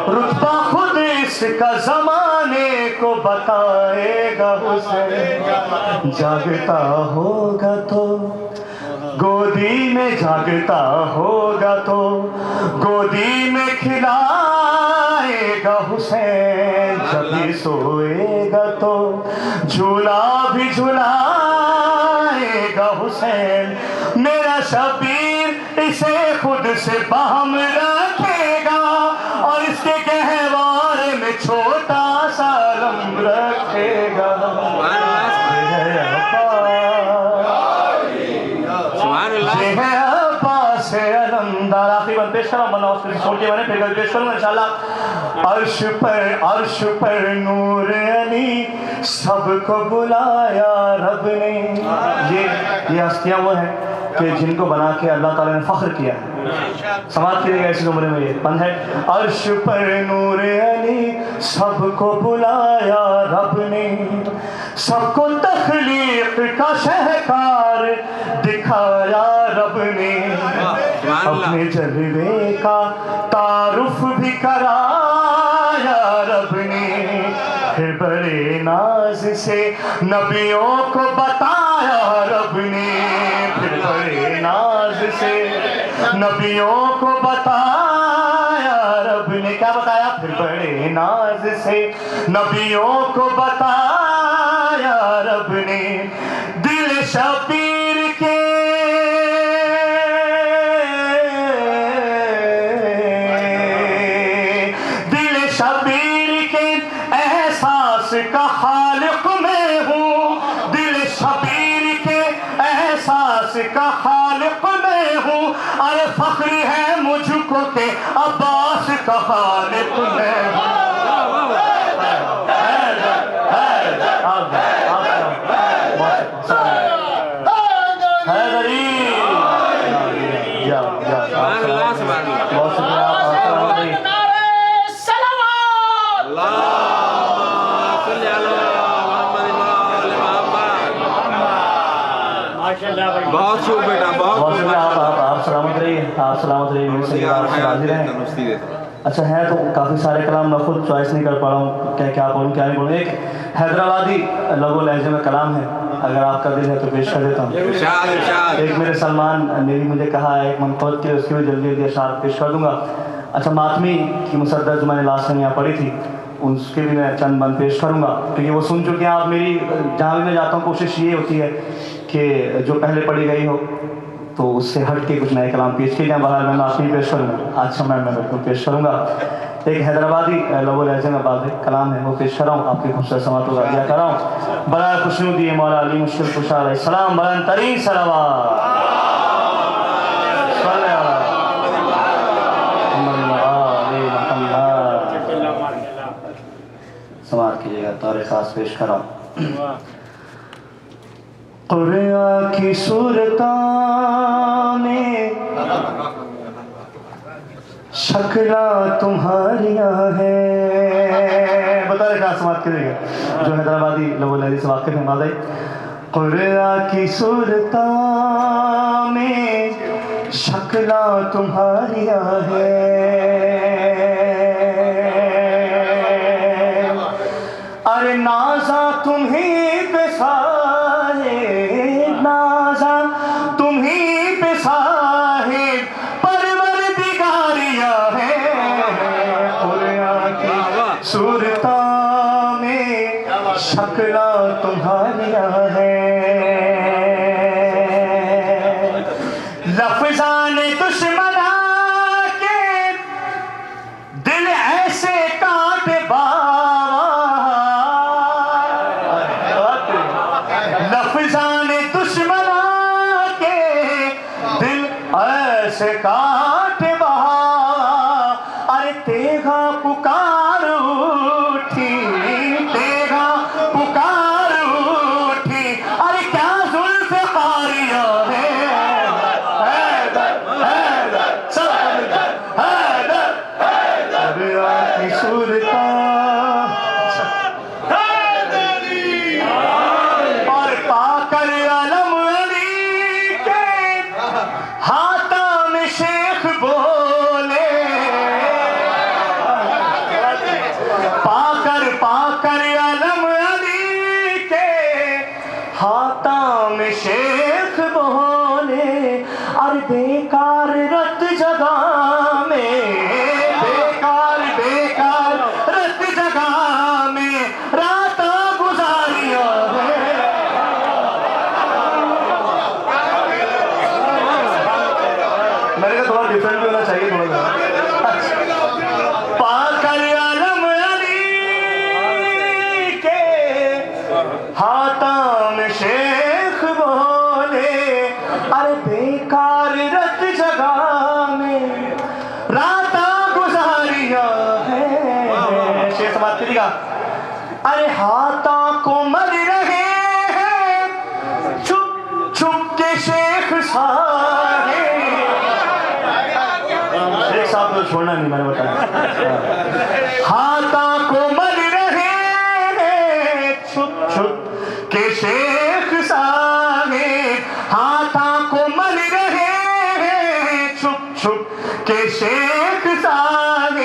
رتبہ خود اس کا زمانے کو بتائے گا حسین. جاگتا ہوگا تو گودی میں جاگتا ہوگا تو گودی میں کھلائے گا حسین. جب یہ سوئے گا تو جھولا بھی جھلائے گا حسین. میرا شبیر اسے خود سے باہم رکھے گا اور اس کے گہوار میں چھوٹا سا غم رکھے گا. آخری بند پیش کرا بنا اس کو چھوڑ کے میں نے پھر پیش کروں گا انشاءاللہ. عرش پر نور علی سب کو بلایا رب نے. یہ ہستیاں وہ ہیں کہ جن کو بنا کے اللہ تعالیٰ نے فخر کیا ہے. سماعت کیجیے گا اسی زمرے میں یہ بند ہے. عرش پر نور علی سب کو بلایا رب نے, سب کو تخلیق کا شہکار دکھایا رب نے. اپنے جلوے کا تعارف بھی کرایا رب نے. پھر بڑے ناز سے نبیوں کو بتایا رب نے. پھر بڑے ناز سے نبیوں کو بتایا رب نے. کیا بتایا؟ پھر بڑے ناز سے نبیوں کو بتایا رب نے. دل شبیر کے احساس کا خالق میں ہوں. دل شبیر کے احساس کا خالق میں ہوں. ارے فخر ہے مجھ کو کہ عباس کا خالق میں ہوں. بہت شکریہ بیٹا, بہت شکریہ. آپ سلامت رہیے, آپ سلامت رہیے. اچھا ہے تو کافی سارے کلام میں خود چوائس نہیں کر پا رہا ہوں کیا پڑھوں کیا نہیں پڑھوں. ایک حیدرآبادی لغو لہجے میں کلام ہے, اگر آپ کا دل ہے تو پیش کر دیتا ہوں. ایک میرے سلمان میری مجھے کہا ہے ایک منقبت کی, اس کی بھی جلدی جلدی اشعار پیش کر دوں گا. اچھا ماتمی کی مصدر جو میں نے لاسٹ میں یہاں پڑھی تھی اس کے بھی میں چند بند پیش کروں گا کیونکہ وہ سن چکے ہیں آپ. میری جہاں بھی میں جاتا ہوں کوشش یہ ہوتی ہے کہ جو پہلے پڑھی گئی ہو تو اس سے ہٹ کے کچھ نئے کلام پیش کیے جائیں. بہرحال میں لاسٹ پیش کروں گا, آج میں بالکل پیش کروں گا. ایک حیدرآبادی لغو لہجے میں بعض کلام ہے وہ پیش کر رہا ہوں, آپ کی خوبصورت سماعت کو دیا کر رہا ہوں. بڑا خوشنودی ہے مولا علی مشکل کشا علیہ السلام. بلند ترین صلوات سماعت کیجیے گا. طور خاص پیش کر رہا ہوں. قرآن کی صورتاں شکلیں تمہاریاں ہیں. بتا رہے کہاں سماعت کرے گا جو حیدرآبادی لوگوں نے سے واقف ہے مادائی. قرآن کی صورتوں میں شکلیں تمہاریاں ہیں. ارے نازا تمہیں پہ صاحب نازا تمہیں پہ صاحب پروردگاریاں ہیں. قرآن کی صورتوں میں شکلیں تمہاریاں ہیں. لفظان دشمنا کے دل ایسے کاٹے لفظان دشمنا کے دل ایسے کاٹے بہا. ارے تیغا پکار اٹھی تیغا پکار اٹھی. ارے کیا زلف قاریہ ہے. حیدر حیدر سب حیدر قرآن کی صورتوں اور پا کر علم علی کے ہاتھوں میں شیخ بولے. پا کر علم علی کے ہاتھوں میں شیخ بولے. اور بیکار رت جگہ میں بیکار رت جگہ میں رات گزاریاں ہیں. میں نے کہا تھوڑا ڈیفرنٹ بھی ہونا چاہیے تھوڑا سا. پا کر علم علی کے ہاتھوں میں شیخ بولے. ارے بیکار رت جگہ میں رات گزاریاں ہیں. شیخ سماعت کیجیے گا. ارے ہاتھوں کو مر رہے ہیں چھپ چھپ کے شیخ صاحب. شیخ صاحب کو چھوڑنا نہیں میں نے بتایا. ہاتھوں کو مر رہے ہیں چھپ چھپ کے شیخ صاحب. ہاتھوں کو مر رہے ہیں چھپ چھپ کے شیخ صاحب.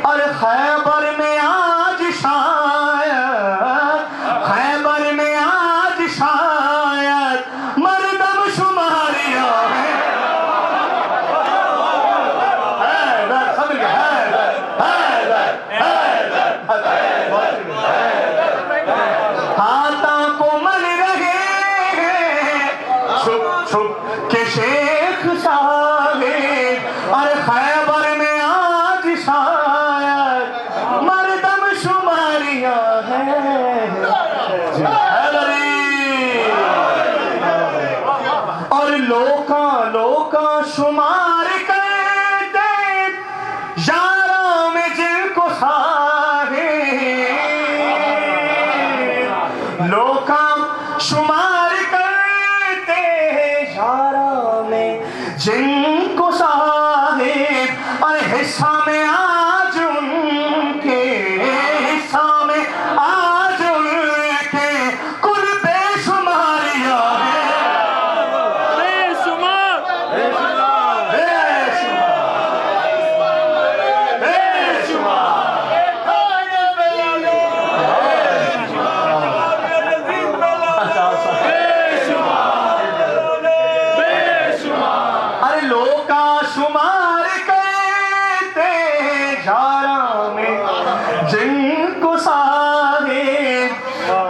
اور خیبر میں آج شاید خیبر میں آج شاید مردم شماریاں ہیں. حیدر سمجھ گئے. حیدر حیدر ہاتھوں کو مل رہے ہیں چھپ چھپ کے شیخ صاحب. اور خیبر میں آج شاید مردم شماریاں ہیں. اور لوکاں شمار کرتے یاراں میں جن کو صاحب. لوکاں شمار کرتے یاراں میں جن کو صاحب. اور حصہ میں آج ان کے حصہ میں آج ان کے کل بے شماریاں ہیں. بے شمار بے شمار بے شمار. ارے لوکا شمار کرتے یاراں میں جن کو صاحب.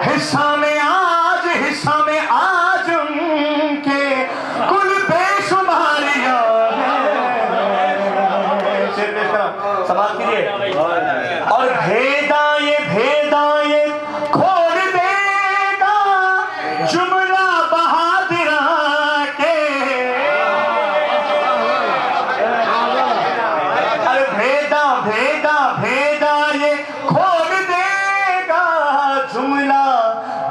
حصہ میں آج ان کے کل بے شماریاں ہیں. سماعت کیجیے. اور بھیدا یہ کھول دے گا جملہ بہادراں کے. ارے بھیدا یہ کھول دے گا جملہ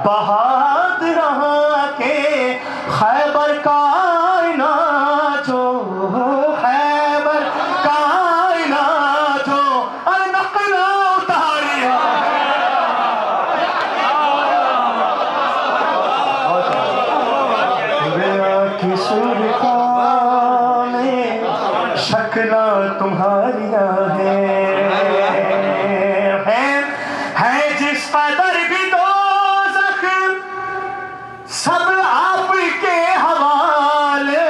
بہادراں کے. خیبر کا آئینہ جو شکلیں تمہاریاں ہیں جس قدر بھی دوزخ سب آپ کے حوالے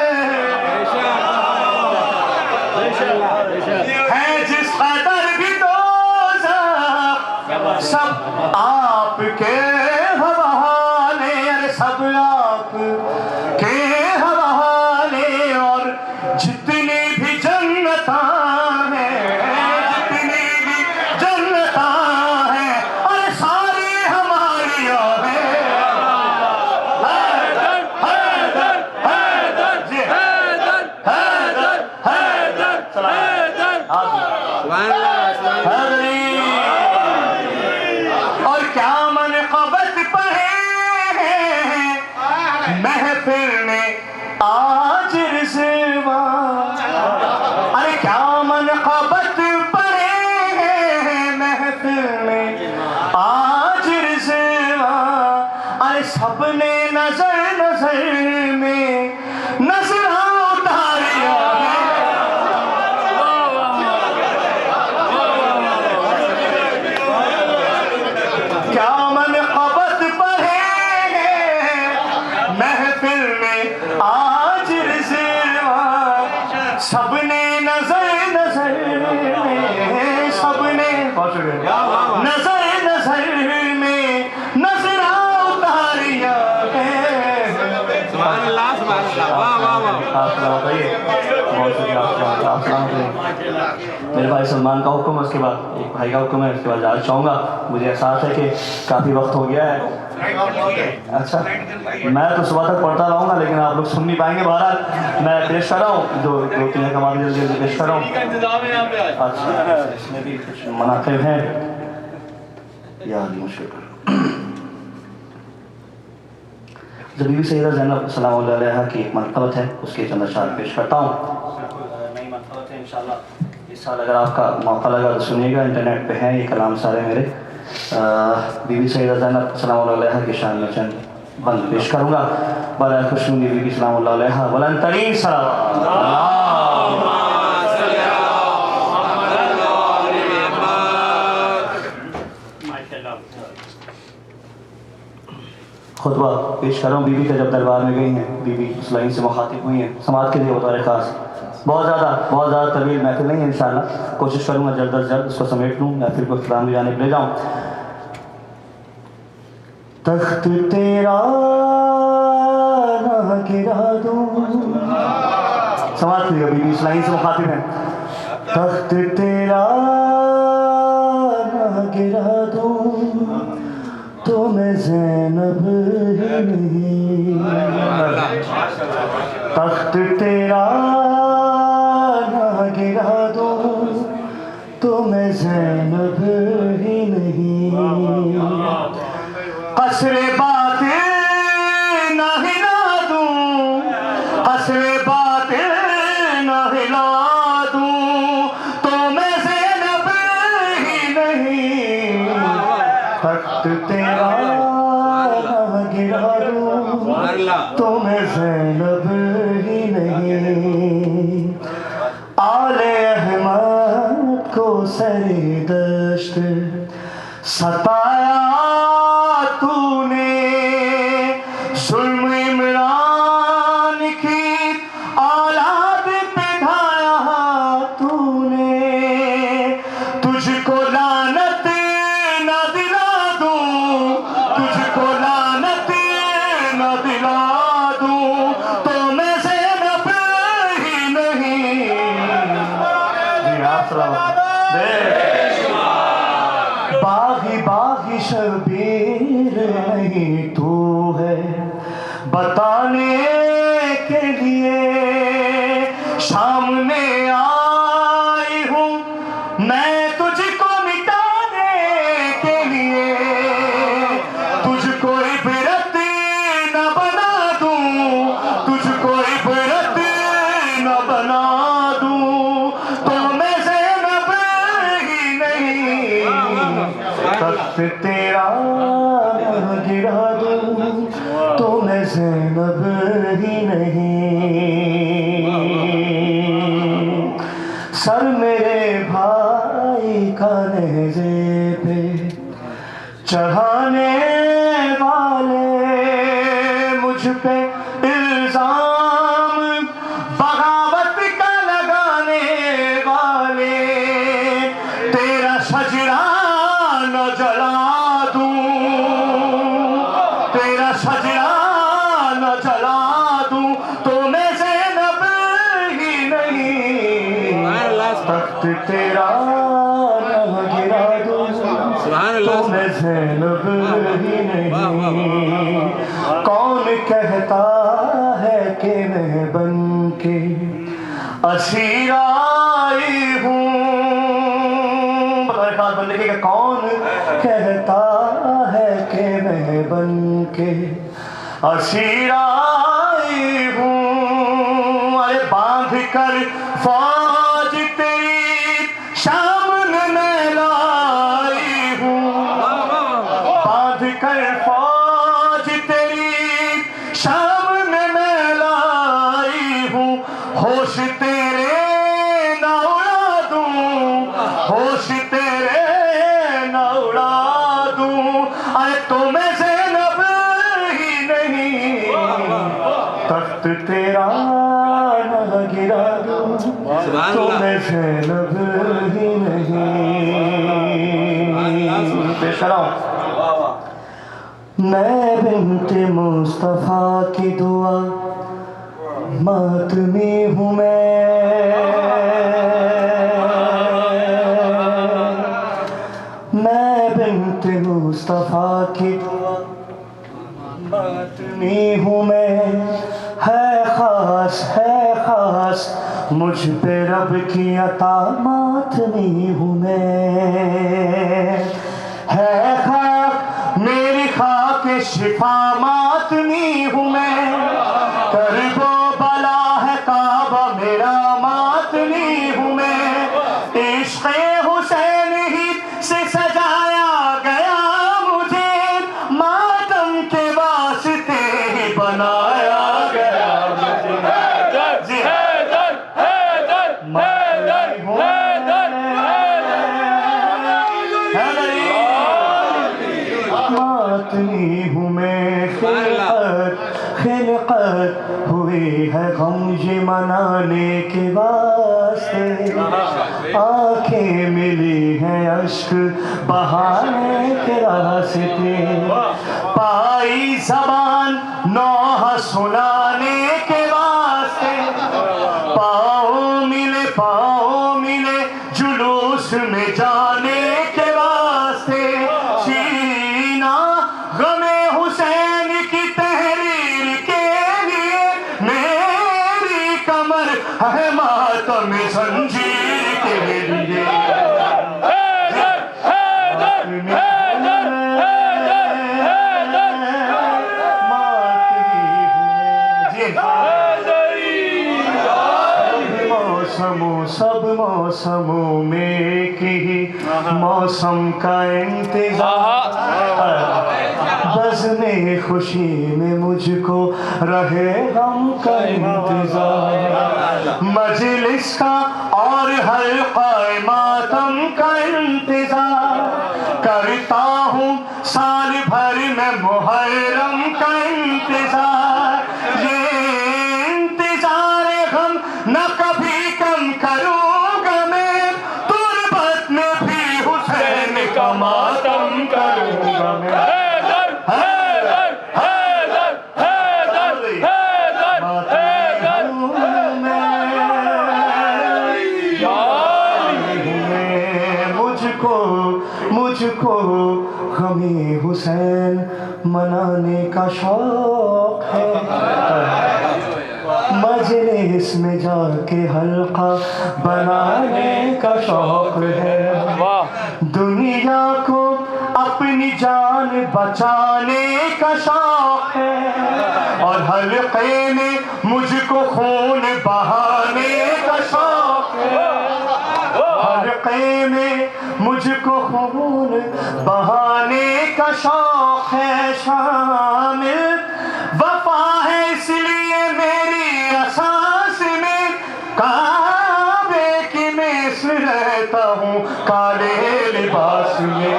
ہیں جس قدر بھی دوزخ سب آپ کے حوالے سب آپ کے حوالے اور جتنی بھی جنتاں ہیں جتنی بھی جنتاں ہیں اور ساری ہماری ہیں اور کیا منقبت پڑھے ہیں محفل میں آج رضوان ارے کیا منقبت پڑھے ہیں محفل میں آج رضوان ارے سب نے نظر نظر میں نظر اتاریا کیا منقبت پڑھے ہیں محفل میں آج رضوان سب نے نظر نظر میں سب نے نظر نظر میں نظر اتاریا میرے بھائی سلمان کا حکم ہے اس کے بعد ایک بھائی کا حکم ہے اس کے بعد جانا چاہوں گا مجھے احساس ہے کہ کافی وقت ہو گیا ہے اچھا میں تو صبح تک پڑھتا رہوں گا لیکن آپ لوگ سن نہیں پائیں گے بہرحال میں پیش کر رہا ہوں جو دو تین کمال جلدی جلدی پیش کر رہا ہوں اچھا اس میں بھی کچھ مناقب ہیں یاد مشکل جب بیوی سیدہ زینب سلام اللہ علیہ کی ایک منقبت ہے اس کے چند اشعار پیش کرتا ہوں نئی منقبت ہے انشاءاللہ اس سال اگر آپ کا موقع لگا تو سنیے گا انٹرنیٹ پہ ہیں یہ کلام سارے میرے بیوی سیدہ زینب سلام اللہ علیہ کی شان میں چند بند پیش کروں گا برائے خوشنودی بیوی سلام اللہ علیہ بلند ترین سلام خطبہ پیش کر رہا ہوں بیوی کا جب دربار میں گئی ہیں بیوی اسلامی سے مخاطب ہوئی ہیں سماعت کے لیے بطور خاص بہت زیادہ طویل محفل نہیں ہے انشاءاللہ کوشش کروں گا جلد از جلد اس کو سمیٹ لوں محفل کو اختتام کی جانب لے جاؤں تخت تیرا نہ گرا دوں سماعت کے لیے بیوی اسلامی سے مخاطب ہیں تخت تیرا نہ گرا دوں تو میں زینب ہی نہیں تخت تیرا نہ گرا دوں تو میں زینب ہی نہیں قصر باطل نہ ہلا دوں قصر باطل نہ ہلا دوں تو میں زینب ہی نہیں تخت تیرا نہ گرا دوں تو میں زینب ہی نہیں آل احمد کو سری دشت ستایا تو نے ظلم عمران کی اولاد پہ ڈھایا تو نے تجھ کو لعنت نہ دلا دوں تجھ کو لعنت نہ دلا دوں تو میں زینب ہی نہیں جی آپ باغی شبیر نہیں تو ہے بتانے کے لیے سامنے آئی ہوں میں تجھ کو مٹانے کے لیے تجھ کو عبرت نہ بنا دوں تجھ کو عبرت نہ بنا دوں تو میں زینب ہی نہیں تخت تیرا نہ گرا دوں تو میں زینب ہی نہیں سر میرے بھائی کا نیزے پہ چڑھانے والے مجھ پہ الزام بغاوت کا لگانے والے تیرا شجرہ نہ جلا دوں تیرا شجرہ نہ جلا دوں تو میں زینب ہی نہیں تخت تیرا نہ گرا دوں تو میں زینب ہی نہیں کون کہتا ہے کہ میں بن کے اسیر آئی ہوں بطور بندے کہ کون کہتا ہے کہ میں بن کے اسیر آئی ہوں ارے باندھ کر فوج تیری سامنے میں لائی ہوں باندھ کر فوج تیری سامنے میں لائی ہوں ہوش تیرے نہ اڑا دوں ہوش تیرے نہ اڑا دوں ارے تمہیں زینب ہی نہیں تخت تیرا نہ گرا دوں تمہیں زینب ہی نہیں پیش کراؤں میں بنت مصطفیٰ کی دعا ماتمی ہوں میں بنت مصطفیٰ کی دعا ماتمی ہوں میں ہے خاص مجھ پہ رب کی عطا ماتمی ہوں میں ہے خاک میری خاک شفا ماتمی ہوں میں کرب و بلا ہے کعبہ میرا ماتمی ہوں میں عشق حسین ہی سے سجایا گیا مجھے ماتم کے واسطے ہی بنایا گیا مجھے ماتمی ہوں میں خلقت ہوئی ہے غم یہ منانے کے واسطے آنکھیں ملی ہیں اشک بہانے کے راستے پائی زبان نوحہ سنانے کے واسطے پاؤں ملے جلوس میں جانے کے واسطے سینہ غم حسین کی تحریر کے لیے میری کمر ہے ماتم زنجیر کے لیے سب موسموں میں ایک ہی موسم کا انتظار بزم خوشی میں مجھ کو رہے غم کا انتظار مجلس کا اور حلقہ ماتم کا انتظار کرتا ہوں سال بھر میں محرم کا انتظار یہ انتظار غم نہ کبھی کم کروں گا میں تربت میں بھی حسین کا ماتم کروں گا میں مجھ کو غمی حسین منانے کا شوق ہے مجلس میں جا کے حلقہ بنانے کا شوق ہے دنیا کو اپنی جان بچانے کا شوق ہے اور حلقے میں مجھ کو خون بہانے کا شوق ہے حلقے میں مجھ کو خون بہانے کا شوق ہے شامل وفا ہے اس لیے میری اساس میں کعبے کی میں ہوں کالے لباس میں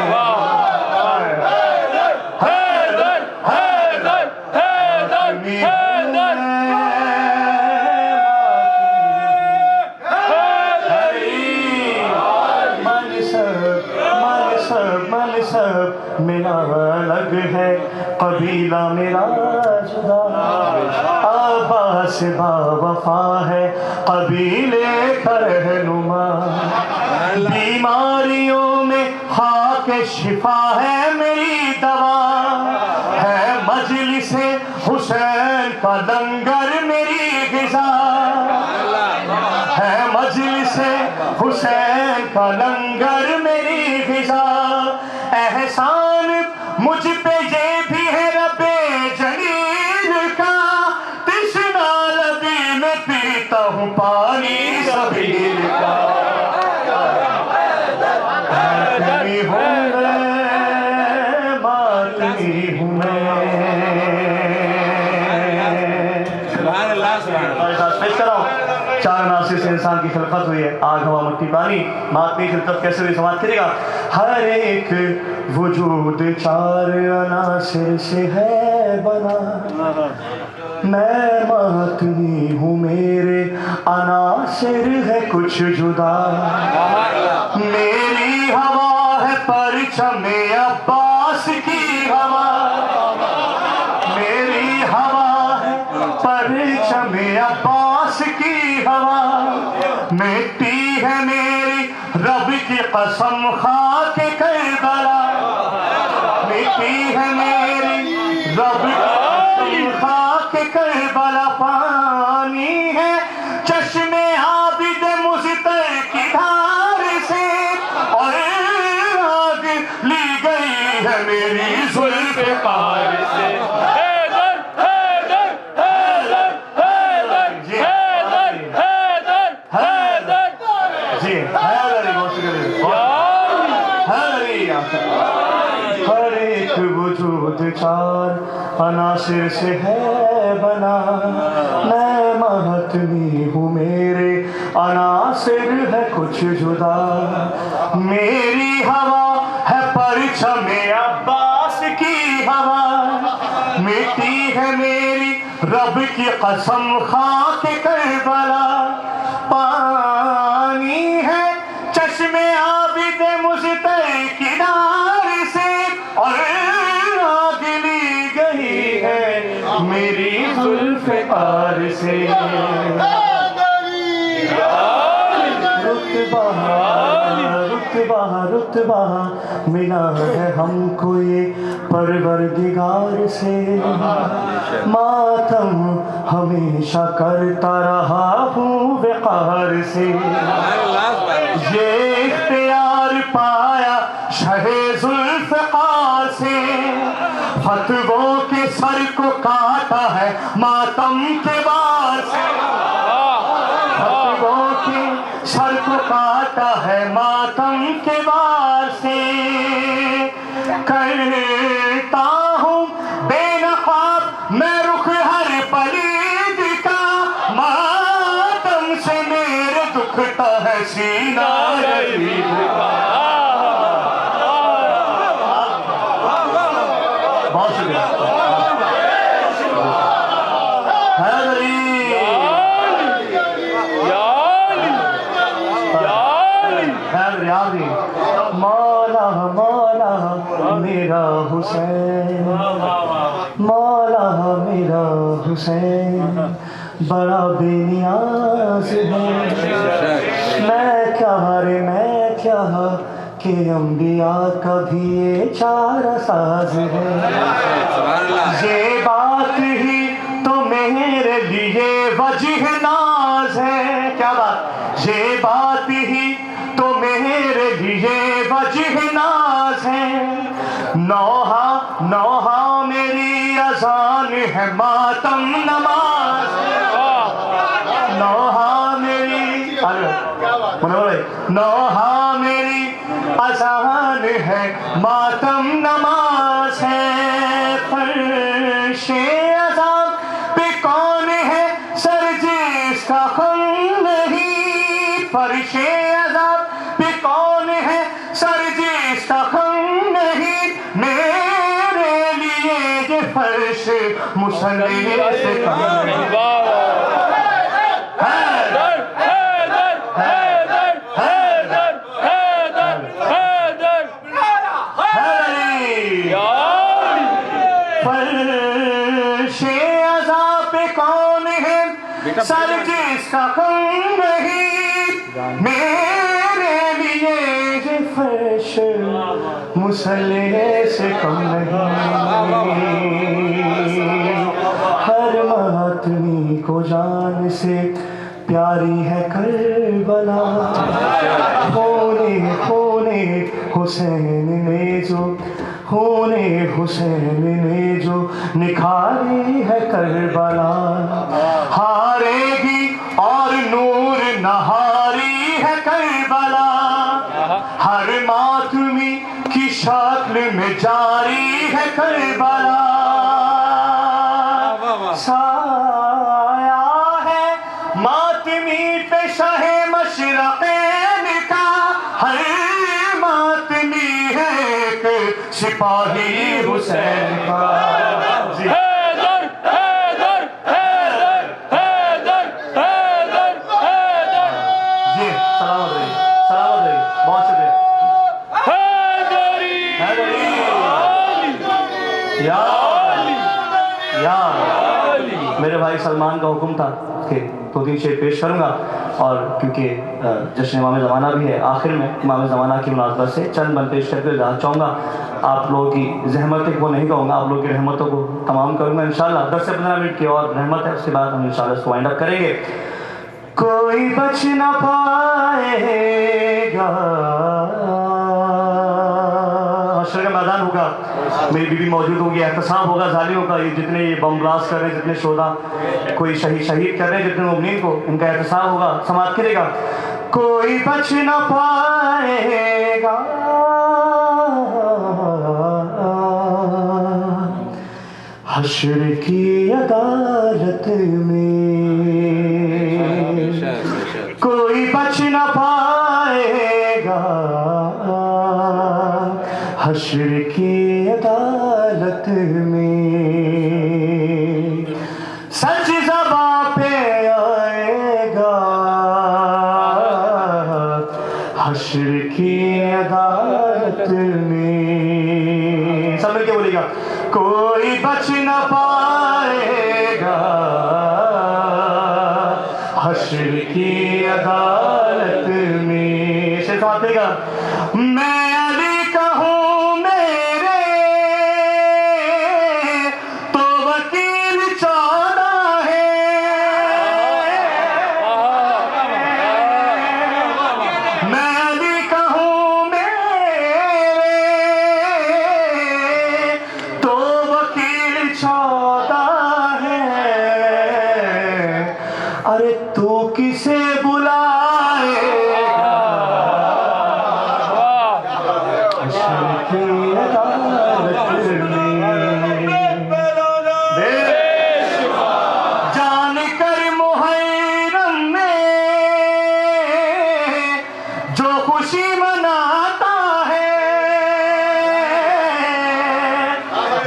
میرا الگ ہے قبیلہ میرا جدا عباس با وفا ہے قبیلے کا رہنما بیماریوں میں خاک شفا ہے میری دوا ہے مجلس حسین کا لنگر میری غذا ہے مجلس حسین کا لنگر میری غذا احسان مجھ پہ یہ بھی ہے رب جلیل کا تشنا لبی میں پیتا ہوں پانی سبیل کا ماتمی ہوں میں ماتمی ہوں میں پیش کر رہا ہوں چار عناصر سے انسان کی خلقت ہوئی ہے آگ ہوا مٹی پانی ماتمی خلقت کیسے ہوئی سماعت کریے گا ہر ایک وجود چار عناصر سے ہے بنا میں ماتمی ہوں میرے عناصر ہے کچھ جدا میری ہوا ہے پرچم عباس کی ہوا میری ہوا ہے پرچم عباس کی ہوا مٹی ہے میری رب کی قسم خاک کربلا مٹی ہے میری رب کی قسم خاک کربلا پانی ہے چشم عابد مزتر کی دھار سے اور آگ لی گئی ہے میری زلف پار سے ہر ایک وجود چار عناصر سے ہے بنا میں ماتمی ہوں میرے عناصر ہے کچھ جدا میری ہوا ہے پرچم عباس کی ہوا مٹی ہے میری رب کی قسم خاک کربلا پانی ہے چشم عابد مزتر کی دار سے اور آگ لی گئی ہے میری زلف پار سے رتبہ ملا ہے ہم کو یہ پروردگار سے ماتم ہمیشہ کرتا رہا ہوں وقار سے یہ اختیار پایا شہ ذوالفقار سے فتووں کے سر کو کاٹا ہے ماتم کے بار سے فتووں کے سر کو کاٹا ہے ماتم کے بار سے کرتا ہوں بے نقاب میں رخ ہر پلید کا ماتم سے میرے دکھتا ہے سینہ رفیق کا بہت شکریہ مولا مولا میرا حسین مولا میرا حسین بڑا بے نیاز ہے میں کیا کہ انبیاء کا بھی یہ چارہ ساز ہے یہ بات ہی تو میرے لیے وجہ ناز ہے کیا بات یہ بات ہی تو میرے لیے وجہ ناز ہے نوحہ میری اذان ہے ماتم نماز نوحہ میری اذان ہے ماتم نماز ہے فرش اذان پہ کون ہے سر جس کا خم نہیں فرش اذان پہ کون ہے سر جس کا خم نہیں میرے لیے یہ فرش مسلح سے کم نہیں فرش عذاب پہ کون ہے سر جس کا خم نہیں میرے لیے یہ فرش مسلح سے کم نہیں ہر ماتمی کو جان سے پیاری ہے کربلا خونے حسین نے جو خون حسین نے جو نکھاری ہے کربلا ہارے گی اور نور نہاری ہے کربلا ہر ماتمی کی شکل میں جاری ہے کربلا سایہ ہے ماتمی پہ شاہ مشرقین کا ہر ماتمی ہے ایک سپاہی حسین کا حیدر حیدر حیدر حیدر حیدر حیدر جی سلامت رہی بہت شکریہ حیدری یا میرے بھائی سلمان کا حکم تھا کہ 2-3 شعر پیش کروں گا اور کیونکہ جشن امام زمانہ بھی ہے آخر میں امام زمانہ کی مناسبت سے چند بند پیش کر کے جانا چاہوں گا آپ لوگوں کی زحمتیں وہ نہیں کہوں گا آپ لوگوں کی رحمتوں کو تمام کروں گا انشاءاللہ 10 سے 15 منٹ کی اور رحمت ہے اس کے بعد ہم انشاءاللہ اس کو وائنڈ اپ کریں گے کوئی بچ نہ پائے گا حشر کا میدان ہوگا میری بیوی موجود ہوگی احتساب ہوگا ظالموں کا یہ جتنے یہ بم بلاسٹ کر رہے ہیں جتنے شہداء کوئی شہید کر رہے ہیں جتنے مومنین کو ان کا احتساب ہوگا سماعت کرے گا کوئی بچ نہ پائے گا حشر کی عدالت میں کوئی بچ نہ پائے گا حشر کی عدالت میں سچ زباں پہ آئے گا حشر کی عدالت میں سب مل کے بولیے گا کوئی بچ نہ پائے گا حشر کی عدالت میں شیخ سماعت کرے گا میں علی کا ہوں میرے تو وکیل 14 ہے میں علی کا ہوں میرے تو وکیل 14 ہے ارے تو کسے بلائے جان کر محرم میں جو خوشی مناتا ہے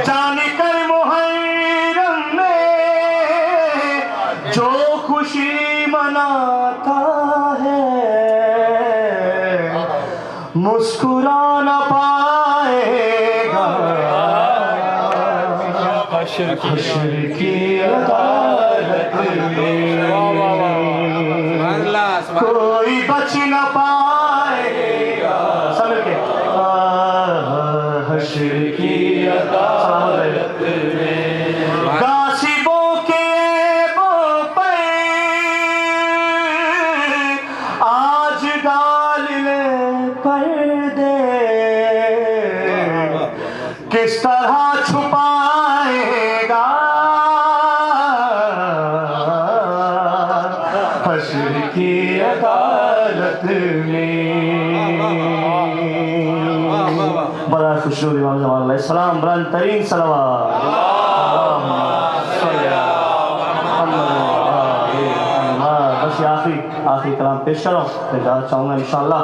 جان کر محرم میں جو خوشی مناتا ہے مسکرا نہ پائے گا حشر کی عدالت میں کوئی بچ نہ پائے گا سب مل کے حشر کی عدالت میں غاصبوں کے عیبوں پر آج ڈال لے پردے کس طرح چھپائے گا حشر کی عدالت میں بڑا خوشنود امام زمان علیہ السلام بلند ترین صلوات بس یہ آخری کلام پیش کرو پھر جانا چاہوں گا انشاءاللہ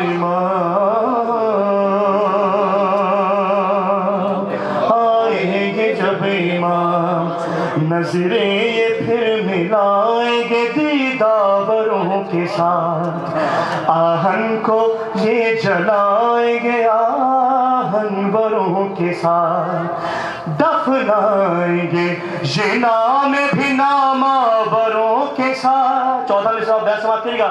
امام آئیں گے جب امام نظریں یہ پھر ملائیں گے دیداروں کے ساتھ آہن کو یہ جلائیں گے آہنوروں کے ساتھ دفنائیں گے یہ نام بھی ناموروں کے ساتھ چوتھا مصرع بیت سماعت کریے گا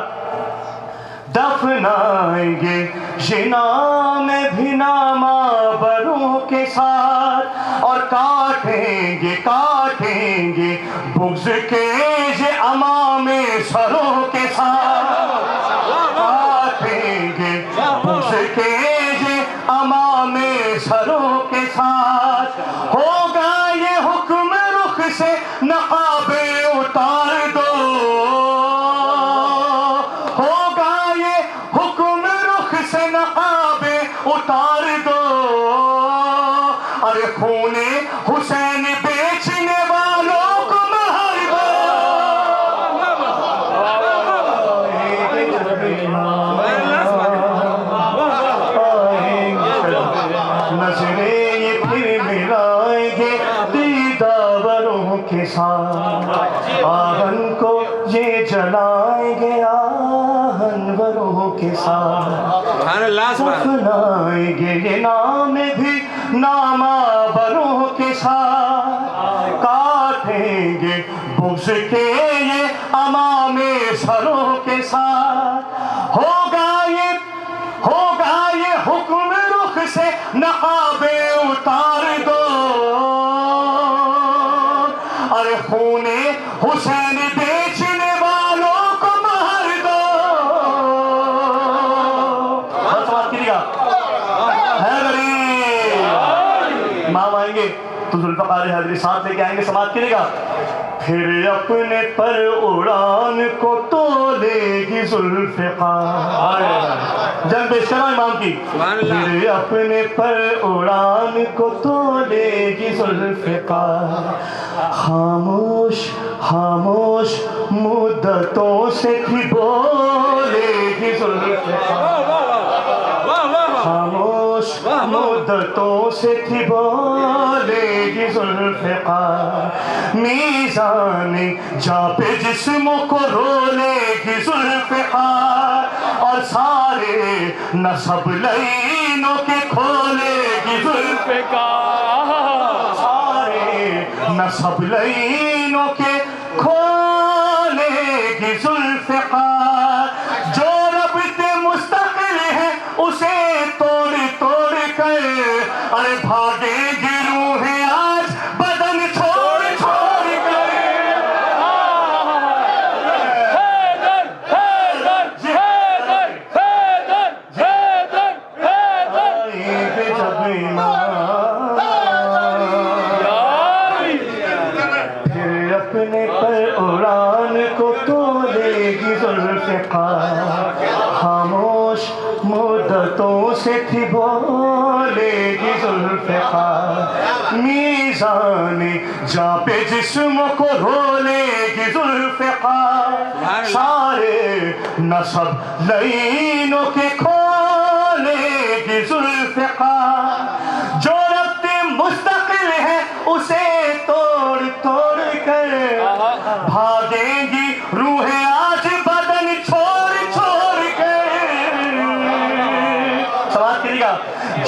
دفنائیں گے یہ نام بھی ناموروں کے ساتھ اور کاٹیں گے بغض کے یہ امام سروں کے ساتھ کاٹیں گے بغض کے یہ امام سروں کے ساتھ ہوگا یہ حکم رخ سے نقابیں اتار دو ہوگا یہ حکم رخ سے نقابیں اتار دو ارے خون حسین بیچنے والوں کو مہر دو نظریں یہ پھر ملائیں گے دیداروں کے ساتھ آہن کو یہ جلائیں گے آہنوروں کے ساتھ دفنائیں گے یہ نام بھی ناموروں کے ساتھ کاٹیں گے بغض کے یہ امام سروں کے ساتھ ہوگا یہ حکم رخ سے نقابیں اتار دو ارے خون حسین بیچنے والوں کو مہر دو سماعت کیجیے گا حیدری امام آئیں گے تو ذوالفقار حیدری ساتھ لے کے آئیں گے سماعت کیجیے گا پھر اپنے پر اڑان کو تولے گی ذوالفقار جنگ پیش کرو امام کی پھر اپنے پر اڑان کو تولے گی ذوالفقار خاموش مدتوں سے تھی بولے گی ذوالفقار خاموش مدتوں سے تھی بولے گی ذوالفقار میزان جا پہ جسم کو رولے گی ذوالفقار اور سارے نسب لینوں کے کھولے گی ذوالفقار سارے نسب لینوں کے کھولے گی ذوالفقار جو ربط مستقل ہے اسے توڑ کر ارے بھاگے گی روحیں آج بدن چھوڑ کر پھر اپنے پر اڑان کو تولے گی ذوالفقار خاموش مدتوں سے تھی بولے گی ذوالفقار میزان جا پہ جسم کو رولے گی ذوالفقار سارے نسب لینوں کے کھولے گی ذوالفقار جو ربط مستقل ہے اسے توڑ کر بھاگیں گی روحیں آج بدن چھوڑ کر سماعت کیجیے گا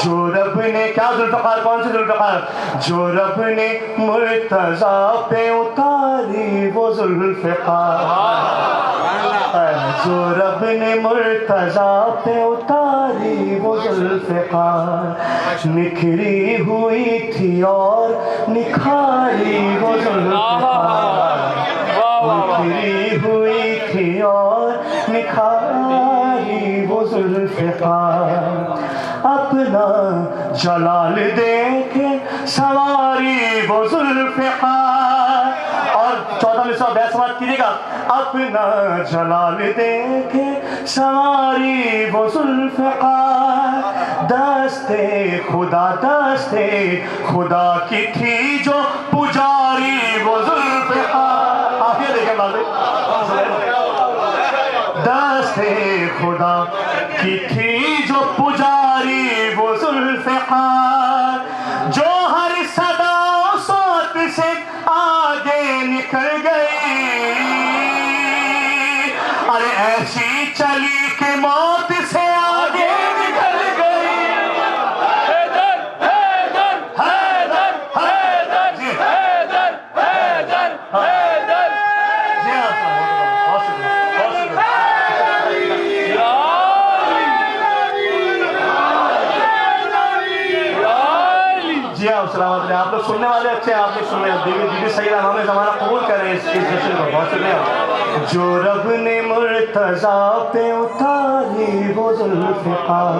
جو رب نے کیا ذوالفقار کون سے ذوالفقار جو رب نے مرتضیٰ پہ اتاری وہ ذوالفقار جو رب نے مرتضیٰ پہ اتاری وہ ذوالفقار نکھری ہوئی تھی اور نکھاری وہ ذوالفقار نکھری ہوئی تھی اور نکھاری وہ ذوالفقار اپنا جلال دیکھے سواری وہ ذوالفقار اور چوتھا مصرع بیت سماعت کیجیے گا اپنا جلال دیکھے سواری وہ ذوالفقار دستے خدا کی تھی جو پجاری وہ ذوالفقار آپ یہ دیکھیں بازے دستے خدا کی تھی جو پجاری وہ ذوالفقار، جو ہر صدا و صوت سے آگے نکل گئی، ارے ایسی چلی کہ موت سے آگے نکل گئی۔ حیدر حیدر حیدر حیدر حیدر حیدر حیدر جی ہاں، بہت شکریہ، بہت شکریہ۔ جی ہاں، سلامت رہے۔ آپ لوگ سننے والے اچھے ہیں، آپ لوگ سن رہے ہیں، دیوی صحیح امام زمانہ قبول کریں اس جشن کو، بہت شکریہ۔ جو رب نے مرتضیٰ پہ اتاری وہ ذوالفقار،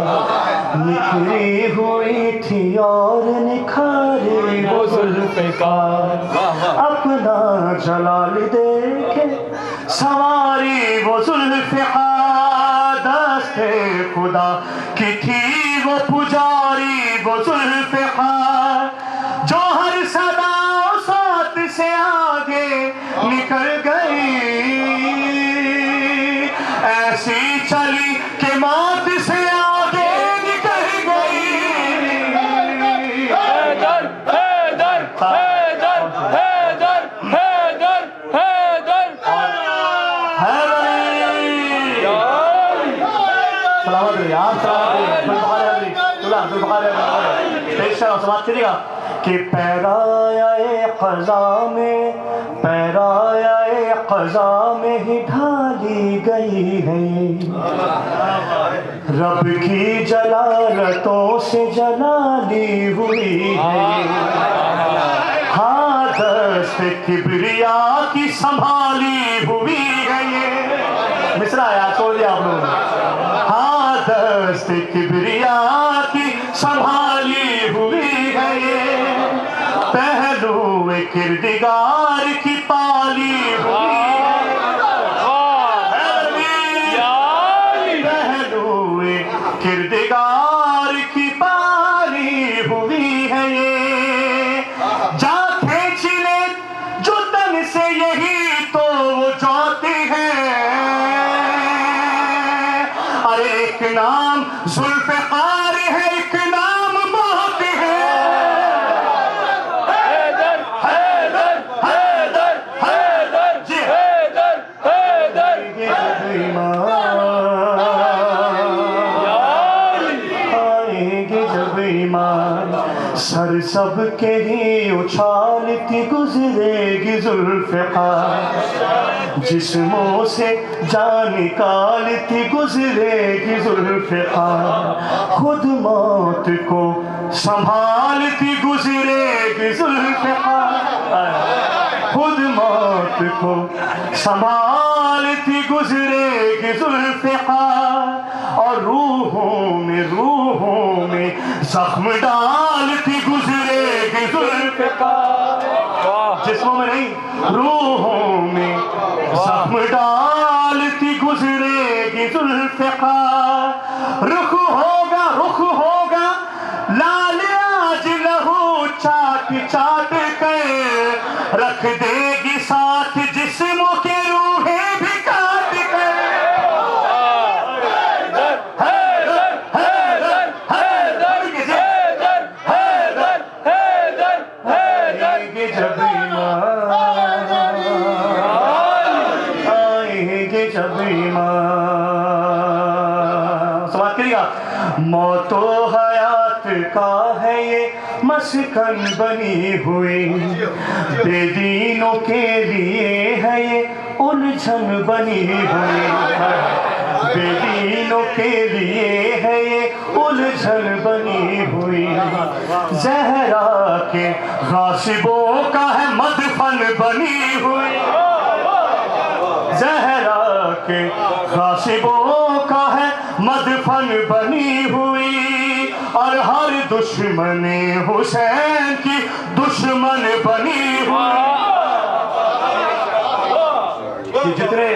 نکھری ہوئی تھی اور نکھاری وہ ذوالفقار، اپنا جلال دیکھے سواری وہ ذوالفقار، دست خدا کی تھی وہ پجاری وہ ذوالفقار، جو ہر صدا و صوت سے آگے نکل گئی، ایسی چلی کہ موت سے آگے نکل گئی۔ حیدر حیدر حیدر حیدر حیدر حیدر سلامت رہیے آپ، سلامت رہیے۔ سماعت کریے گا کہ پیرایہ قضا میں، پیرایہ قضا میں ہی ڈھالی گئی ہے، رب کی جلالتوں سے جلالی ہوئی ہے، ہاں دست کبریا کی سنبھالی ہوئی ہے یہ مصرع ہے، چھوڑ دیا آپ لوگوں نے، ہاں دست کبریا کی سنبھالی ہوئی ہے یہ، پہلو کردگار کی پالی ہوئی ہے، پہلو کردگار کی پالی ہوئی ہے یہ، جا کھینچ لے جو تن سے یہی تو وہ جاتی ہے، ارے ایک نام ذوالفقار ہے، ایک نام موت ہے۔ حیدر حیدر حیدر حیدر جی حیدر حیدر آئیں گے جب ایمان، سر سب کے ہی اچھالتی گزرے گی ذوالفقار، جسموں سے جان نکالتی گزرے گی ذوالفقار، خود موت کو سنبھالتی گزرے گی ذوالفقار، خود موت کو سنبھالتی گزرے گی ذوالفقار، اور روحوں میں زخم ڈالتی گزرے گی ذوالفقار، جسموں میں نہیں روحوں میں زخم ڈالتی گزرے گی ذوالفقار، رخ ہوگا لال آج لہو چاٹ چاٹ کر، رکھ دے گی ساتھ جسموں کے روحیں بھی کاٹ کر، سماعت کریے گا، موت و حیات کا ہے یہ مسکن بنی ہوئی، بے دینوں کے لیے ہے یہ الجھن بنی ہوئی، بے دینوں کے لیے ہے یہ الجھن بنی ہوئی، زہرا کے غاصبوں کا ہے مدفن بنی ہوئی، زہرا کے غاصبوں کا ہے مدفن بنی ہوئی، اور ہر دشمن حسین کی دشمن بنی ہوئی۔ یہ جتنے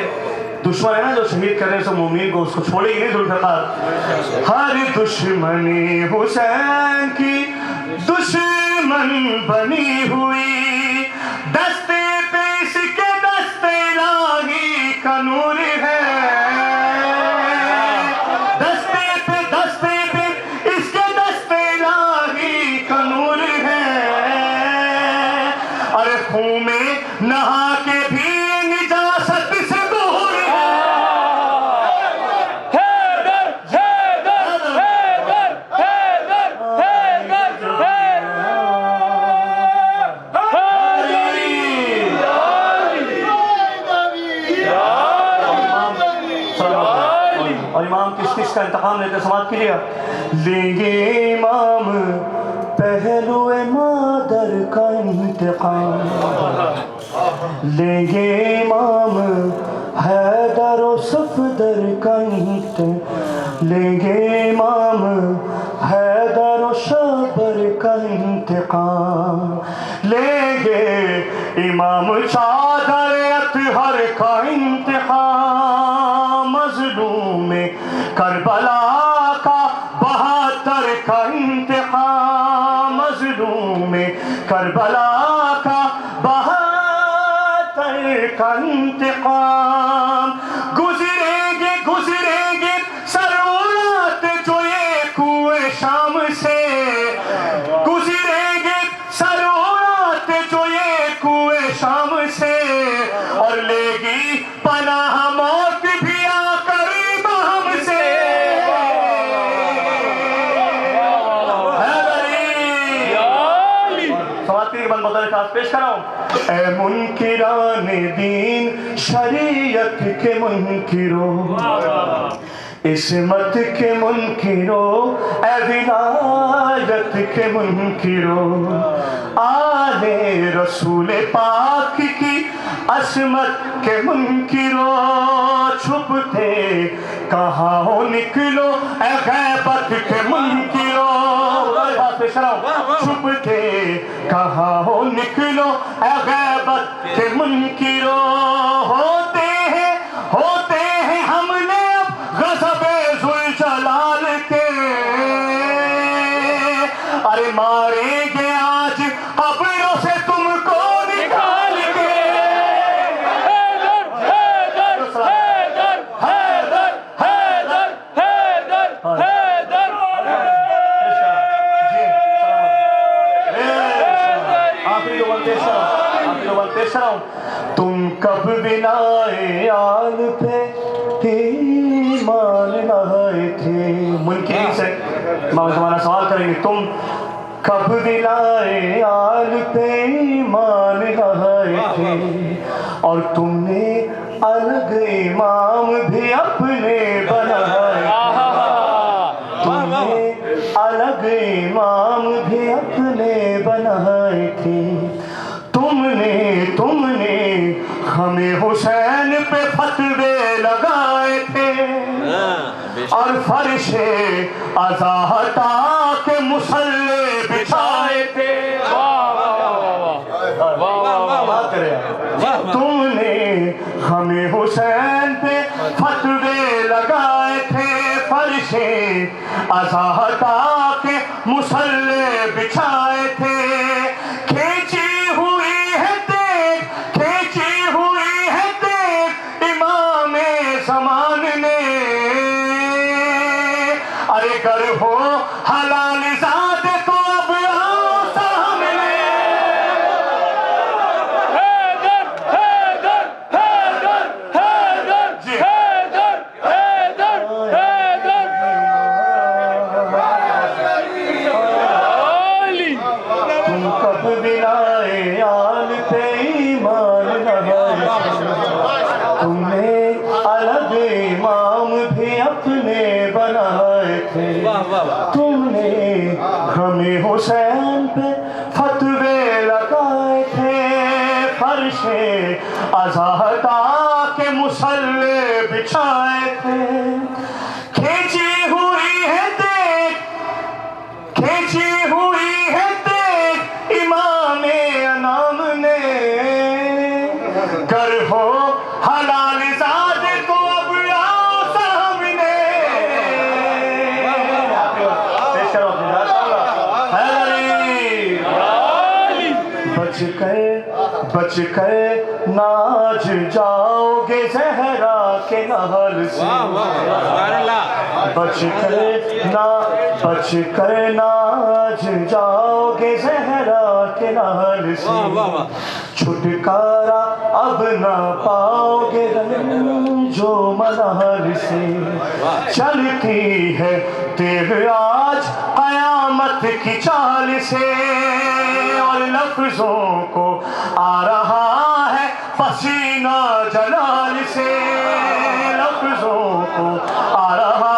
دشمن ہیں نا جو شہید کر رہے ہیں سب مومنین کو، اس کو چھوڑے گی نہیں ذوالفقار، ہر دشمن حسین کی دشمن بنی ہوئی، دستے پہ اس کے دستے الہی کا نور ہے، دستے وقت اس کا انتقام لیتے سماعت کیجیے گا. لیں گے امام پہلو مادر کا انتقام, لیں گے امام حیدر و صفدر کا انتقام, لیں گے امام حیدر و شابر کا انتقام, لیں گے امام چادر اطہر کا انتقام, مظلوم کربلا کا 72 کا انتقام, مظلوم کربلا کا 72 کا انتقام. گزریں گے سرورات جو یہ کوئے شام سے, گزریں گے سرورات جو یہ کوئے شام سے, اور لے گی پناہ موت بھی آ کر ہم سے. سواتری کے بند مطلب خاص پیش کر رہا ہوں. اے منکران دین شریعت کے منکرو, عصمت کے منکرو, اے ولایت کے منکرو, آل رسول پاک کی عصمت کے منکرو, چھپتے کہاں ہو نکلو اے غیبت کے منکرو, چھپتے کہاں ہو نکلو اے غیبت کے منکرو. ہوتے ہیں ہم نے اب غضب ذوالجلال کے, ارے ماریں گے آج قبروں سے تم کو نکال کے. حیدر حیدر حیدر حیدر حیدر حیدر آخری دو بار پیش کر رہا ہوں. تم کب بنائے آل پہ ایمان لائے تھے, منکرین سے امام زمانہ سوال کریں گے, تم کب بنائے آل پہ ایمان لائے تھے, اور تم نے الگ امام بھی اپنے بنائے, تم نے الگ امام بھی اپنے بنائے تھے. تم نے ہمیں حسین پہ فتوے لگائے تھے, اور فرش عزا کے مصلے بچھائے تھے. تم نے ہمیں حسین پہ فتوے لگائے تھے, فرش عزا کے مصلے بچھائے تھے. کھینچی ہوئی ہے دیکھ امام زمان نے, ارے گر ہو حلال ذات تو اب آؤ سامنے. حیدر حیدر حیدر حیدر حیدر حیدر حیدر علی. تم کب بنائے آل پہ ایمان لائے, تم نے الگ امام بھی اپنے بنائے تھے. تم نے ہمیں حسین پہ فتوے لگائے تھے, فرش عزا کے مصلے بچھائے تھے. کھینچی ہوئی ہے دیکھ امام انام نے, گر ہو حلال ذات تو اب آؤ سامنے. بچ کر ناج جاؤ گے زہرا کے نہل سے, بچ کر ناج جاؤ گے زہرا کے نہل سے. چھٹکارا اب نہ پاؤ گے جو منہل سے. چلتی ہے تیغ آج قیامت کی چال سے, اور لفظوں کو آ رہا ہے پسینہ جلال سے, لفظوں کو آ رہا